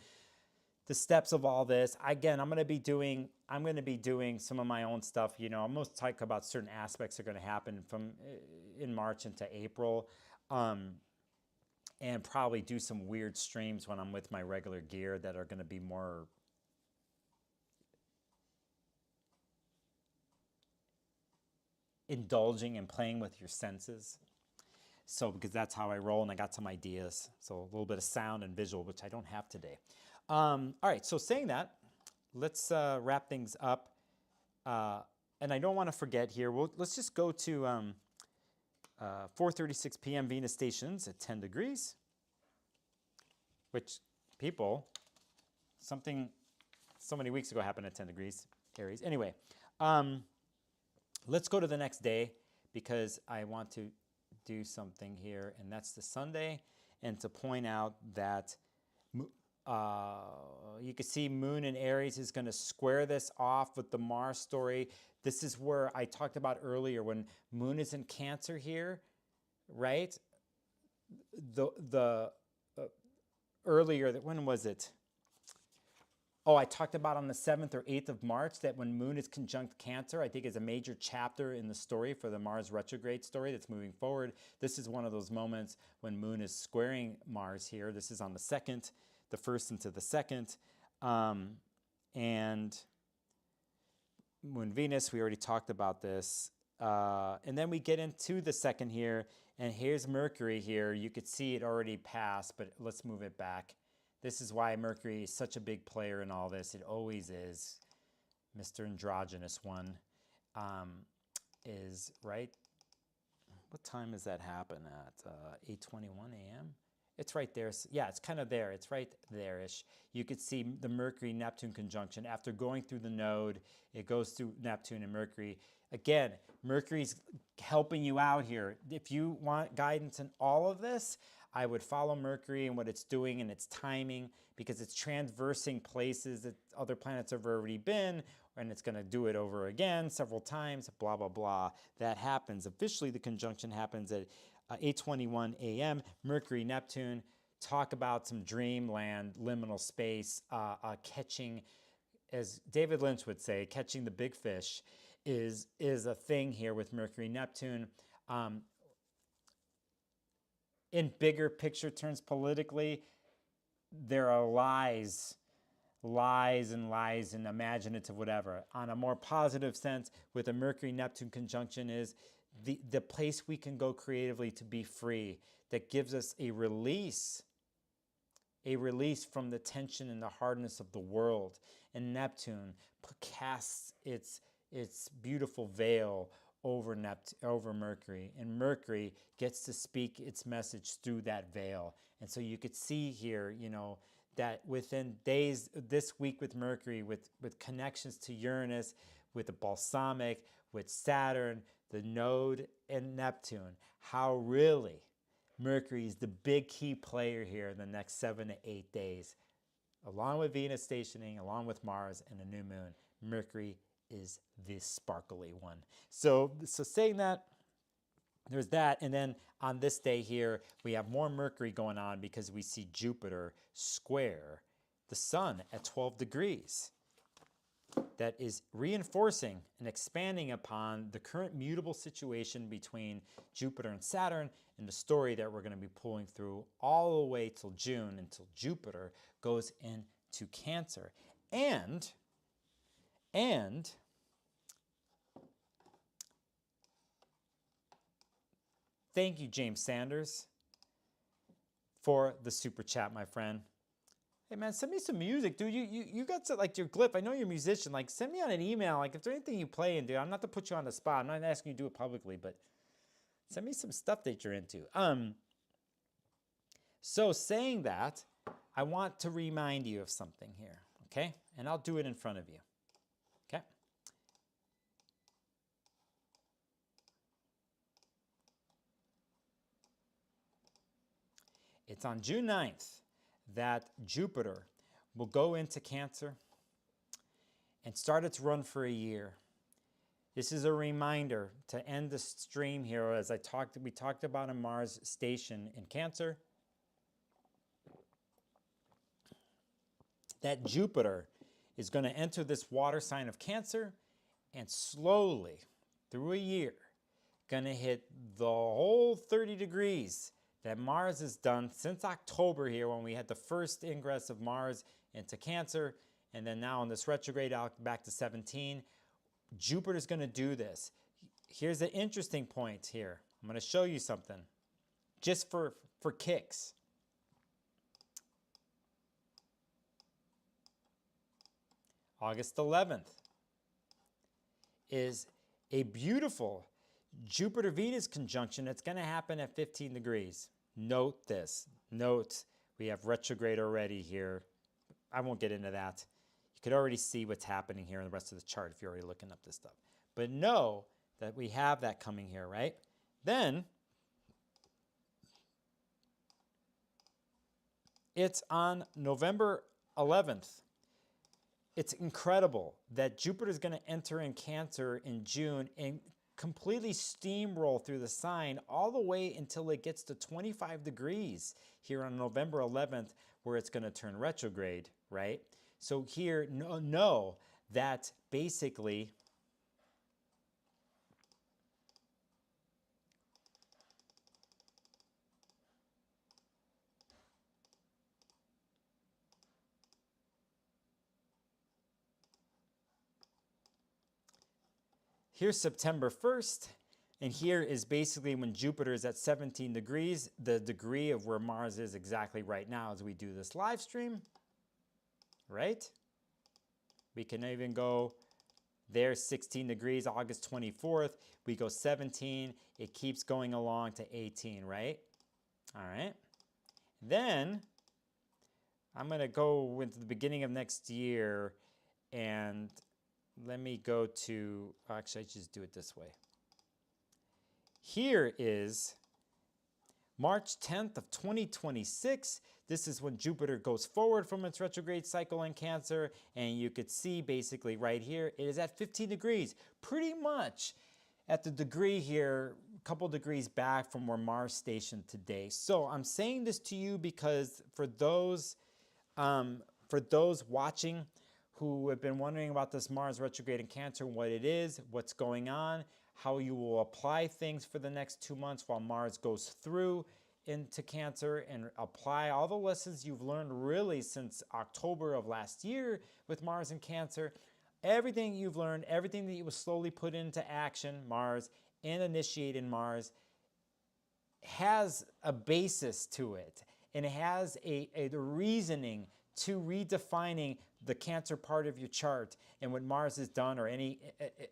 the steps of all this. Again, I'm going to be doing some of my own stuff. You know, I'm going to talk about certain aspects that are going to happen in March into April, and probably do some weird streams when I'm with my regular gear that are going to be more. indulging and playing with your senses. So, because that's how I roll, and I got some ideas. So a little bit of sound and visual, which I don't have today. All right, so saying that, let's wrap things up. And I don't want to forget here, let's just go to 4:36 p.m. Venus stations at 10 degrees, which people, something so many weeks ago happened at 10 degrees, Aries. Anyway, let's go to the next day because I want to do something here, and that's the Sunday, and to point out that you can see Moon in Aries is going to square this off with the Mars story. This is where I talked about earlier when Moon is in Cancer here, right? Earlier, when was it? Oh, I talked about on the 7th or 8th of March that when Moon is conjunct Cancer, I think is a major chapter in the story for the Mars retrograde story that's moving forward. This is one of those moments when Moon is squaring Mars here. This is on the 2nd, the 1st into the 2nd. And when Venus, we already talked about this. And then we get into the 2nd here, and here's Mercury here. You could see it already passed, but let's move it back. This is why Mercury is such a big player in all this. It always is. Mr. Androgynous one is, right? What time does that happen at? 8:21 a.m.? It's right there. Yeah, it's kind of there. It's right there-ish. You could see the Mercury-Neptune conjunction. After going through the node, it goes through Neptune and Mercury. Again, Mercury's helping you out here. If you want guidance in all of this, I would follow Mercury and what it's doing and its timing, because it's transversing places that other planets have already been, and it's going to do it over again several times, blah, blah, blah. That happens. Officially, the conjunction happens at 8:21 a.m. Mercury, Neptune. Talk about some dreamland, liminal space, catching, as David Lynch would say, catching the big fish is a thing here with Mercury, Neptune. In bigger picture terms politically, there are lies and imaginative whatever. On a more positive sense, with a Mercury-Neptune conjunction is the place we can go creatively to be free, that gives us a release from the tension and the hardness of the world. And Neptune casts its beautiful veil over Mercury, and Mercury gets to speak its message through that veil. And so you could see here, you know, that within days this week with Mercury, with connections to Uranus, with the balsamic, with Saturn, the node, and Neptune, how really Mercury is the big key player here in the next 7 to 8 days. Along with Venus stationing, along with Mars and a new moon, Mercury is the sparkly one. So saying that, there's that. And then on this day here, we have more Mercury going on because we see Jupiter square the sun at 12 degrees. That is reinforcing and expanding upon the current mutable situation between Jupiter and Saturn, and the story that we're going to be pulling through all the way till June, until Jupiter goes into Cancer. And thank you, James Sanders, for the super chat, my friend. Hey man, send me some music, dude. You got to, like, your glyph. I know you're a musician. Like, send me on an email. Like, if there's anything you play and do, I'm not to put you on the spot. I'm not asking you to do it publicly, but send me some stuff that you're into. So saying that, I want to remind you of something here, okay? And I'll do it in front of you, okay? It's on June 9th that Jupiter will go into Cancer and start its run for a year. This is a reminder to end the stream here, as we talked about a Mars station in Cancer, that Jupiter is going to enter this water sign of Cancer and slowly, through a year, going to hit the whole 30 degrees that Mars has done since October here, when we had the first ingress of Mars into Cancer, and then now in this retrograde out back to 17. Jupiter's going to do this. here's the interesting point here. I'm going to show you something just for kicks. August 11th is a beautiful Jupiter-Venus conjunction that's going to happen at 15 degrees. Note this. Note we have retrograde already here. I won't get into that. You could already see what's happening here in the rest of the chart if you're already looking up this stuff. But know that we have that coming here, right? Then it's on November 11th. It's incredible that Jupiter is going to enter in Cancer in June and completely steamroll through the sign all the way until it gets to 25 degrees here on November 11th, where it's going to turn retrograde, right? So here, know that basically here's September 1st, and here is basically when Jupiter is at 17 degrees, the degree of where Mars is exactly right now as we do this live stream, right? We can even go there, 16 degrees, August 24th. We go 17, it keeps going along to 18, right? All right. Then I'm going to go into the beginning of next year, and let me go to, actually, I just do it this way. Here is March 10th of 2026. This is when Jupiter goes forward from its retrograde cycle in Cancer, and you could see basically right here, it is at 15 degrees, pretty much at the degree here, a couple degrees back from where Mars stationed today. So I'm saying this to you because for those watching who have been wondering about this Mars retrograde in Cancer, what it is, what's going on, how you will apply things for the next 2 months while Mars goes through into Cancer, and apply all the lessons you've learned really since October of last year with Mars in Cancer. Everything you've learned, everything that you will slowly put into action, Mars, and initiate in Mars, has a basis to it, and it has a reasoning to redefining the Cancer part of your chart and what Mars has done, or any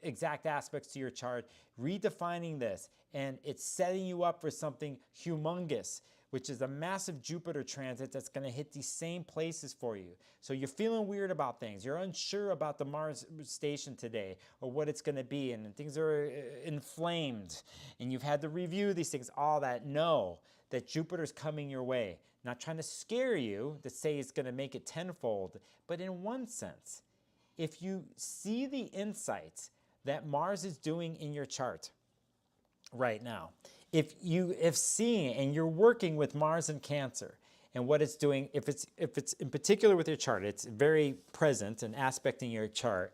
exact aspects to your chart, redefining this, and it's setting you up for something humongous, which is a massive Jupiter transit that's going to hit these same places for you. So you're feeling weird about things. You're unsure about the Mars station today or what it's going to be, and things are inflamed, and you've had to review these things, all that. Know that Jupiter's coming your way. Not trying to scare you to say it's going to make it tenfold, but in one sense, if you see the insights that Mars is doing in your chart right now, if you have seen and you're working with Mars in Cancer and what it's doing, if it's in particular with your chart, it's very present and aspecting your chart.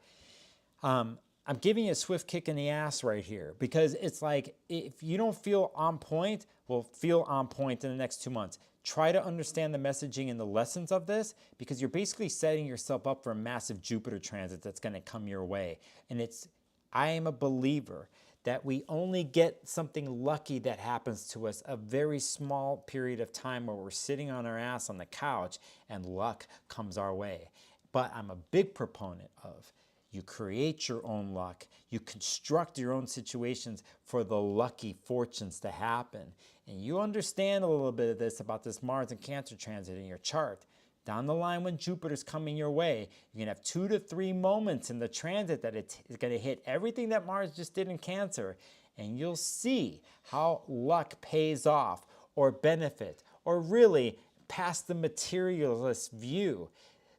I'm giving you a swift kick in the ass right here, because it's like, if you don't feel on point, well, feel on point in the next 2 months. Try to understand the messaging and the lessons of this, because you're basically setting yourself up for a massive Jupiter transit that's going to come your way. And I am a believer that we only get something lucky that happens to us a very small period of time where we're sitting on our ass on the couch and luck comes our way. But I'm a big proponent of, you create your own luck. You construct your own situations for the lucky fortunes to happen. And you understand a little bit of this about this Mars and Cancer transit in your chart. Down the line, when Jupiter's coming your way, you're going to have 2 to 3 moments in the transit that it's going to hit everything that Mars just did in Cancer. And you'll see how luck pays off or benefit, or really past the materialist view,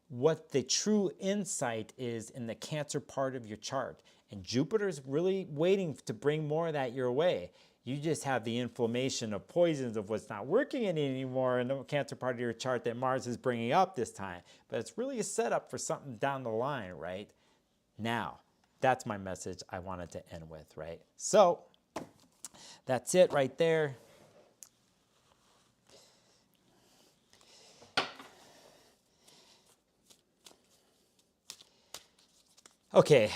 what the true insight is in the Cancer part of your chart. And Jupiter's really waiting to bring more of that your way. You just have the inflammation of poisons of what's not working anymore in the Cancer part of your chart that Mars is bringing up this time. But it's really a setup for something down the line, right? Now, that's my message I wanted to end with, right? So, that's it right there. Okay,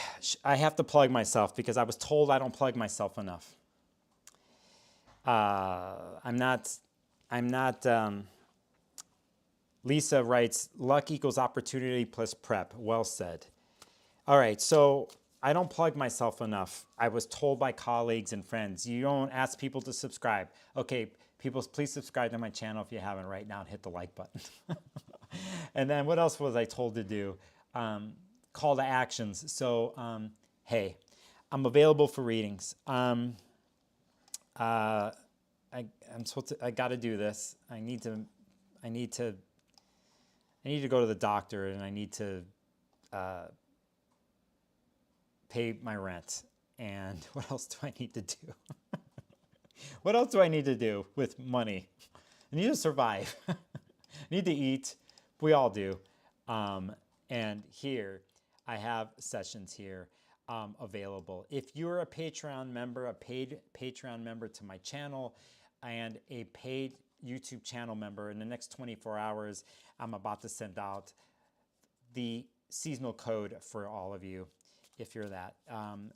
I have to plug myself because I was told I don't plug myself enough. I'm not, Lisa writes, luck equals opportunity plus prep. Well said. All right, so I don't plug myself enough. I was told by colleagues and friends, you don't ask people to subscribe. Okay, people, please subscribe to my channel if you haven't right now and hit the like button. And then what else was I told to do? Call to actions. So, hey, I'm available for readings. I'm supposed to, I got to do this. I need to go to the doctor, and I need to pay my rent. And what else do I need to do? What else do I need to do with money? I need to survive. I need to eat. We all do. And here, I have sessions here available. If you're a Patreon member, a paid Patreon member to my channel, and a paid YouTube channel member, in the next 24 hours, I'm about to send out the seasonal code for all of you, if you're that. I'm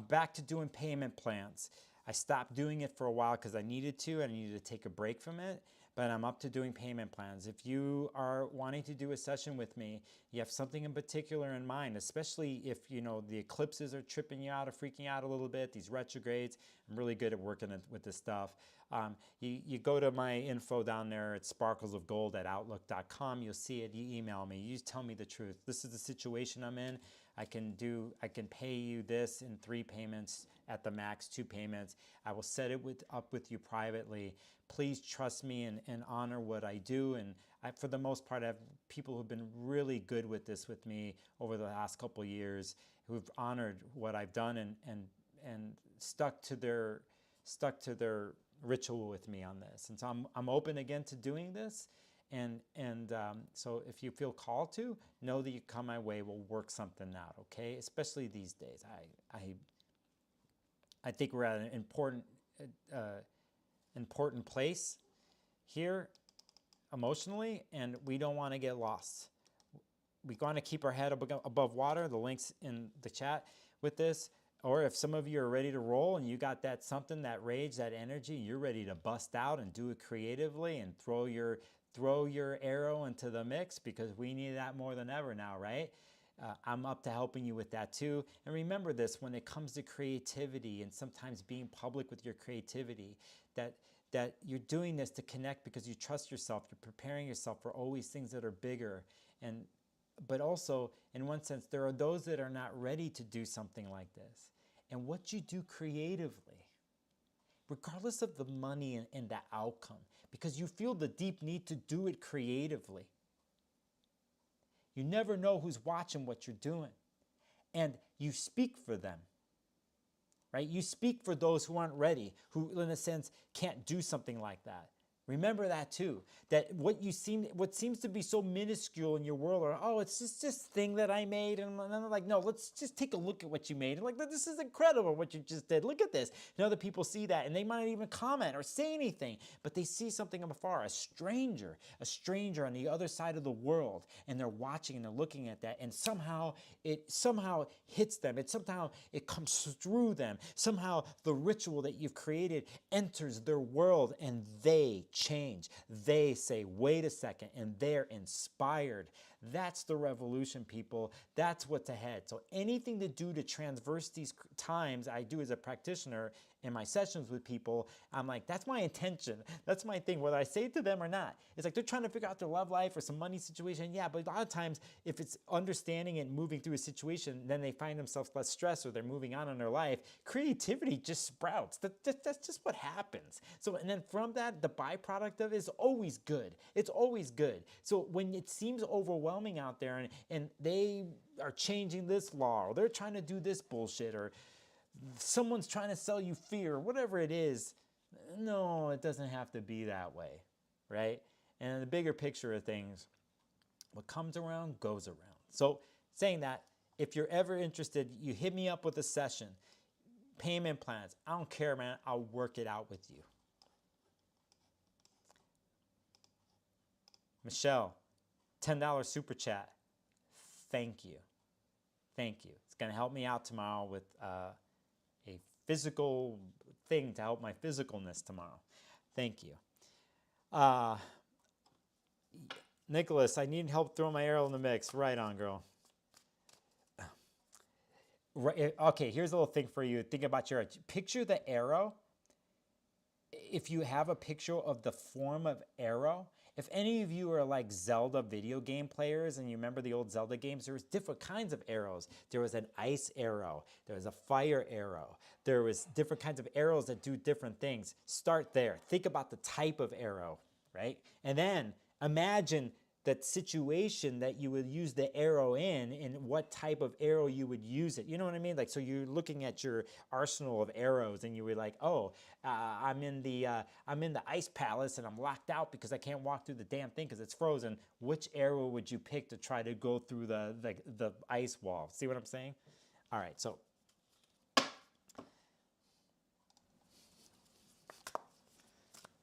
back to doing payment plans. I stopped doing it for a while because I needed to. I needed to take a break from it, but I'm up to doing payment plans. If you are wanting to do a session with me, you have something in particular in mind, especially if you know the eclipses are tripping you out or freaking you out a little bit, these retrogrades. I'm really good at working with this stuff. You go to my info down there at sparklesofgold@outlook.com. You'll see it. You email me. You just tell me the truth. This is the situation I'm in. I can pay you this in 3 payments at the max, 2 payments. I will set it up with you privately. Please trust me and honor what I do. And for the most part, I have people who've been really good with this with me over the last couple of years, who've honored what I've done and stuck to their ritual with me on this. And so I'm open again to doing this. And so if you feel called to, know that you come my way, we'll work something out, okay? Especially these days. I think we're at an important place here emotionally, and we don't want to get lost. We want to keep our head above water. The link's in the chat with this. Or if some of you are ready to roll and you got that something, that rage, that energy, you're ready to bust out and do it creatively and throw your arrow into the mix, because we need that more than ever now, right? I'm up to helping you with that too. And remember this, when it comes to creativity and sometimes being public with your creativity, that you're doing this to connect because you trust yourself. You're preparing yourself for always things that are bigger. But also, in one sense, there are those that are not ready to do something like this. And what you do creatively, regardless of the money and the outcome, because you feel the deep need to do it creatively. You never know who's watching what you're doing. And you speak for them, right? You speak for those who aren't ready, who, in a sense, can't do something like that. Remember that too, that what seems to be so minuscule in your world, or, oh, it's just this thing that I made. And I'm like, no, let's just take a look at what you made. And like, this is incredible what you just did. Look at this. And other people see that and they might not even comment or say anything, but they see something afar, a stranger on the other side of the world. And they're watching and they're looking at that. And somehow it hits them. It comes through them. Somehow the ritual that you've created enters their world and they change. They say, wait a second, and they're inspired. That's the revolution, people. That's what's ahead. So anything to do to transverse these times, I do as a practitioner in my sessions with people. I'm like, that's my intention. That's my thing, whether I say it to them or not. It's like they're trying to figure out their love life or some money situation. Yeah, but a lot of times, if it's understanding and moving through a situation, then they find themselves less stressed or they're moving on in their life. Creativity just sprouts. That's just what happens. So, and then from that, the byproduct of it is always good. It's always good. So when it seems overwhelming out there and they are changing this law, or they're trying to do this bullshit, or someone's trying to sell you fear, whatever it is, no, it doesn't have to be that way, right? And in the bigger picture of things, what comes around goes around. So saying that, if you're ever interested, you hit me up with a session, payment plans. I don't care, man. I'll work it out with you. Michelle, $10 super chat. Thank you. Thank you. It's going to help me out tomorrow with a physical thing to help my physicalness tomorrow. Thank you. Nicholas, I need help throwing my arrow in the mix. Right on, girl. Right, okay, here's a little thing for you. Think about your, picture the arrow. If you have a picture of the form of arrow, if any of you are like Zelda video game players and you remember the old Zelda games, there was different kinds of arrows. There was an ice arrow. There was a fire arrow. There was different kinds of arrows that do different things. Start there. Think about the type of arrow, right? And then imagine that situation that you would use the arrow in and what type of arrow you would use it. You know what I mean? Like, so you're looking at your arsenal of arrows and you were like, oh, I'm in the ice palace and I'm locked out because I can't walk through the damn thing because it's frozen. Which arrow would you pick to try to go through the ice wall? See what I'm saying? All right, so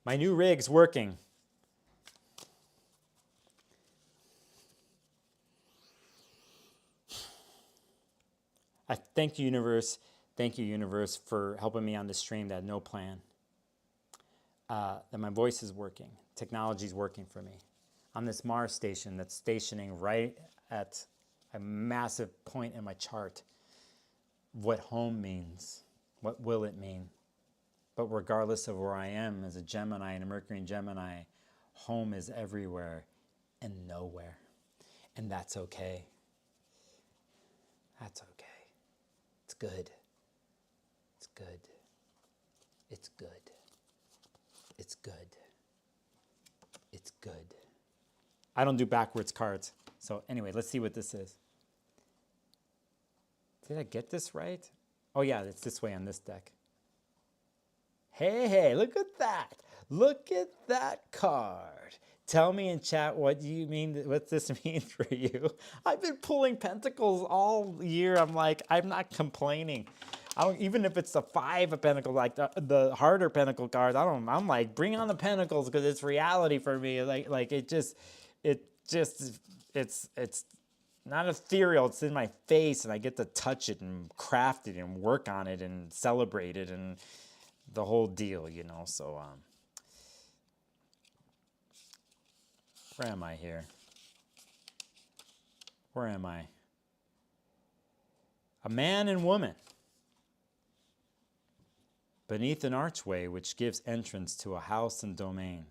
my new rig's working. I thank you, universe. Thank you, universe, for helping me on this stream that had no plan. That my voice is working. Technology is working for me. On this Mars station that's stationing right at a massive point in my chart. What home means. What will it mean? But regardless of where I am as a Gemini and a Mercury and Gemini, home is everywhere and nowhere. And that's okay. That's okay. It's good. It's good. It's good. It's good. It's good. I don't do backwards cards. So anyway, let's see what this is. Did I get this right? Oh yeah, it's this way on this deck. Hey, look at that. Look at that card. Tell me in chat what you mean, what this means for you. I've been pulling pentacles all year. I'm like, I'm not complaining. Even if it's the 5 of pentacles, like the harder pentacle cards, I'm like, bring on the pentacles because it's reality for me. It's not ethereal. It's in my face and I get to touch it and craft it and work on it and celebrate it and the whole deal, you know, so, where am I here? Where am I? A man and woman beneath an archway which gives entrance to a house and domain.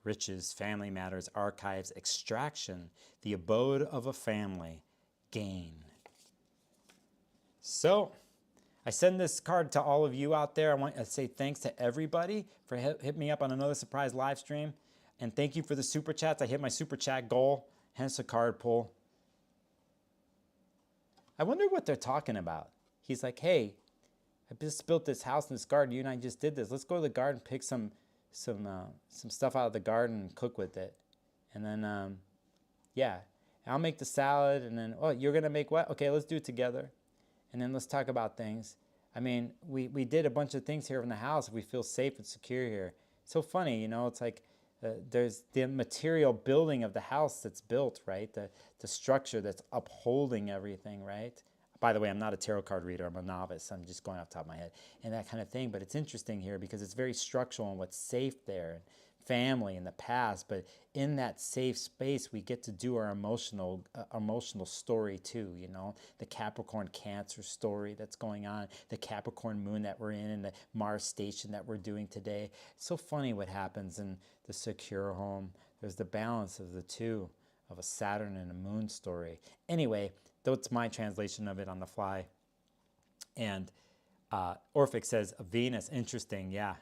Riches, family matters, archives, extraction, the abode of a family, gain. So, I send this card to all of you out there. I want to say thanks to everybody for hitting me up on another surprise live stream. And thank you for the super chats. I hit my super chat goal, hence a card pull. I wonder what they're talking about. He's like, hey, I just built this house in this garden. You and I just did this. Let's go to the garden, pick some stuff out of the garden and cook with it. And then, yeah, I'll make the salad. And then, oh, you're going to make what? Okay, let's do it together. And then let's talk about things. I mean, we did a bunch of things here in the house. We feel safe and secure here. It's so funny, you know, it's like there's the material building of the house that's built, right? The structure that's upholding everything, right? By the way, I'm not a tarot card reader. I'm a novice. I'm just going off the top of my head and that kind of thing. But it's interesting here because it's very structural and what's safe there. And family in the past, but in that safe space, we get to do our emotional story too, you know, the Capricorn Cancer story that's going on, the Capricorn moon that we're in, and the Mars station that we're doing today. It's so funny what happens in the secure home. There's the balance of the two, of a Saturn and a moon story. Anyway, that's my translation of it on the fly. And Orphic says, Venus, interesting, yeah.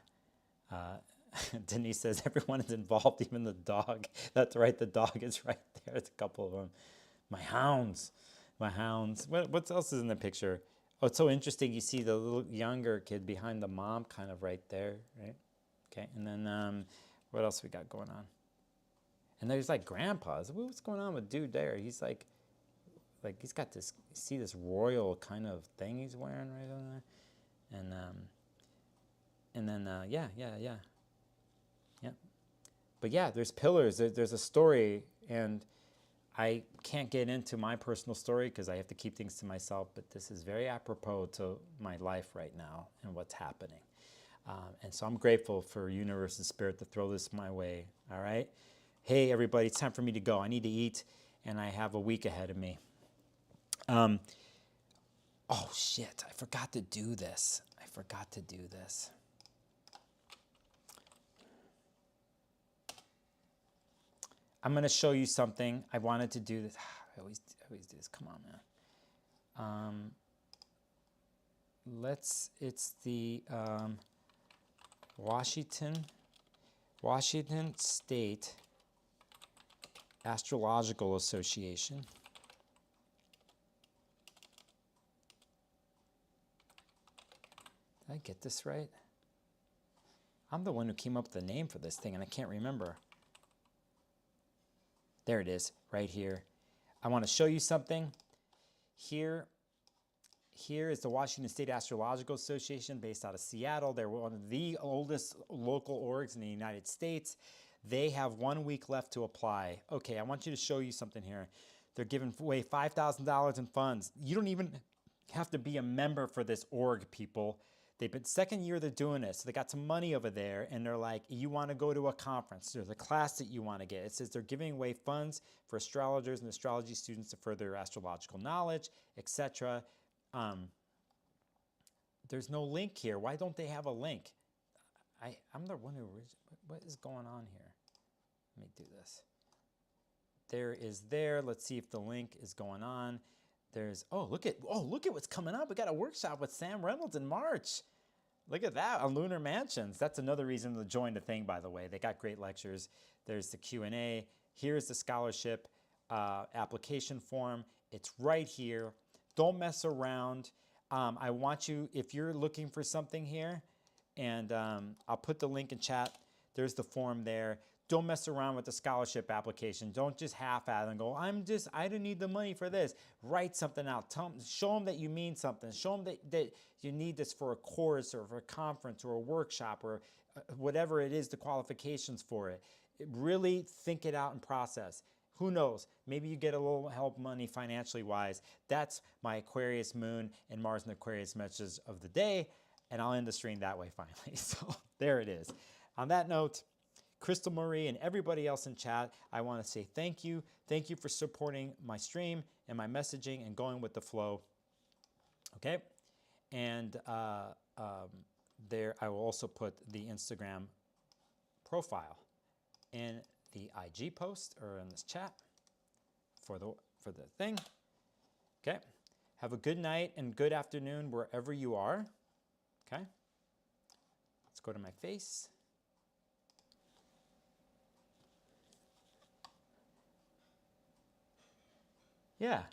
Denise says, everyone is involved, even the dog. That's right, the dog is right there. There's a couple of them. My hounds. What else is in the picture? Oh, it's so interesting. You see the little younger kid behind the mom kind of right there, right? Okay, and then what else we got going on? And there's like grandpas. What's going on with dude there? He's like he's got this, see this royal kind of thing he's wearing right on there? And then, yeah. But yeah, there's pillars, there's a story, and I can't get into my personal story because I have to keep things to myself, but this is very apropos to my life right now and what's happening. And so I'm grateful for universe and spirit to throw this my way, all right? Hey, everybody, it's time for me to go. I need to eat, and I have a week ahead of me. Oh, shit, I forgot to do this. I'm going to show you something. I wanted to do this. I always do this. Come on, man. It's the Washington State Astrological Association. Did I get this right? I'm the one who came up with the name for this thing, and I can't remember. There it is, right here. I want to show you something. Here is the Washington State Astrological Association based out of Seattle. They're one of the oldest local orgs in the United States. They have 1 week left to apply. Okay, I want you to show you something here. They're giving away $5,000 in funds. You don't even have to be a member for this org, people. They've been second year they're doing this. So they got some money over there, and they're like, you want to go to a conference. There's a class that you want to get. It says they're giving away funds for astrologers and astrology students to further astrological knowledge, etc. There's no link here. Why don't they have a link? I'm the one who, what is going on here? Let me do this. There. Let's see if the link is going on. Look at what's coming up. We got a workshop with Sam Reynolds in March. Look at that on Lunar Mansions. That's another reason to join the thing, by the way. They got great lectures. There's the Q&A. Here's the scholarship application form. It's right here. Don't mess around. I want you, if you're looking for something here, and I'll put the link in chat. There's the form there. Don't mess around with the scholarship application. Don't just half-ass and go, I don't need the money for this. Write something out. Show them that you mean something. Show them that you need this for a course or for a conference or a workshop or whatever it is, the qualifications for it. Really think it out and process. Who knows? Maybe you get a little help money financially wise. That's my Aquarius moon and Mars and Aquarius messages of the day. And I'll end the stream that way finally. So there it is. On that note, Crystal Marie and everybody else in chat, I want to say thank you. Thank you for supporting my stream and my messaging and going with the flow. Okay? And there I will also put the Instagram profile in the IG post or in this chat for the thing. Okay? Have a good night and good afternoon wherever you are. Okay? Let's go to my face. Yeah.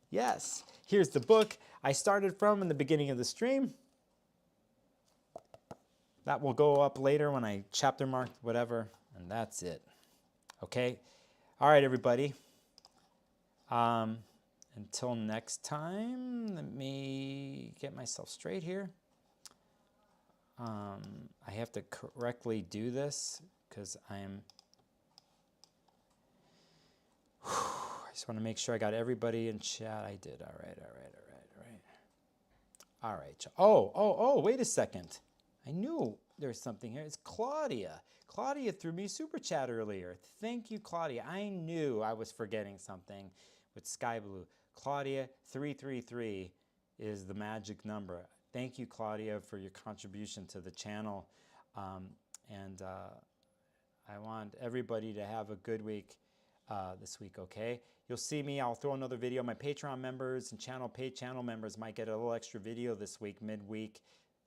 Yes. Here's the book I started from in the beginning of the stream. That will go up later when I chapter mark whatever, and that's it. Okay? All right, everybody. Until next time, let me get myself straight here. I have to correctly do this because I just want to make sure I got everybody in chat. I did. All right. Oh, wait a second. I knew there was something here. It's Claudia. Claudia threw me a super chat earlier. Thank you, Claudia. I knew I was forgetting something with Sky Blue. Claudia, 333 is the magic number. Thank you, Claudia, for your contribution to the channel. I want everybody to have a good week this week, okay? You'll see me. I'll throw another video. My Patreon members and paid channel members might get a little extra video this week, midweek.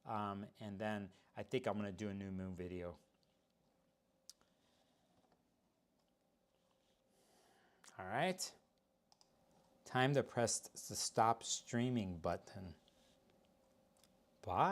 And then I think I'm going to do a new moon video. All right. Time to press the stop streaming button. Bye.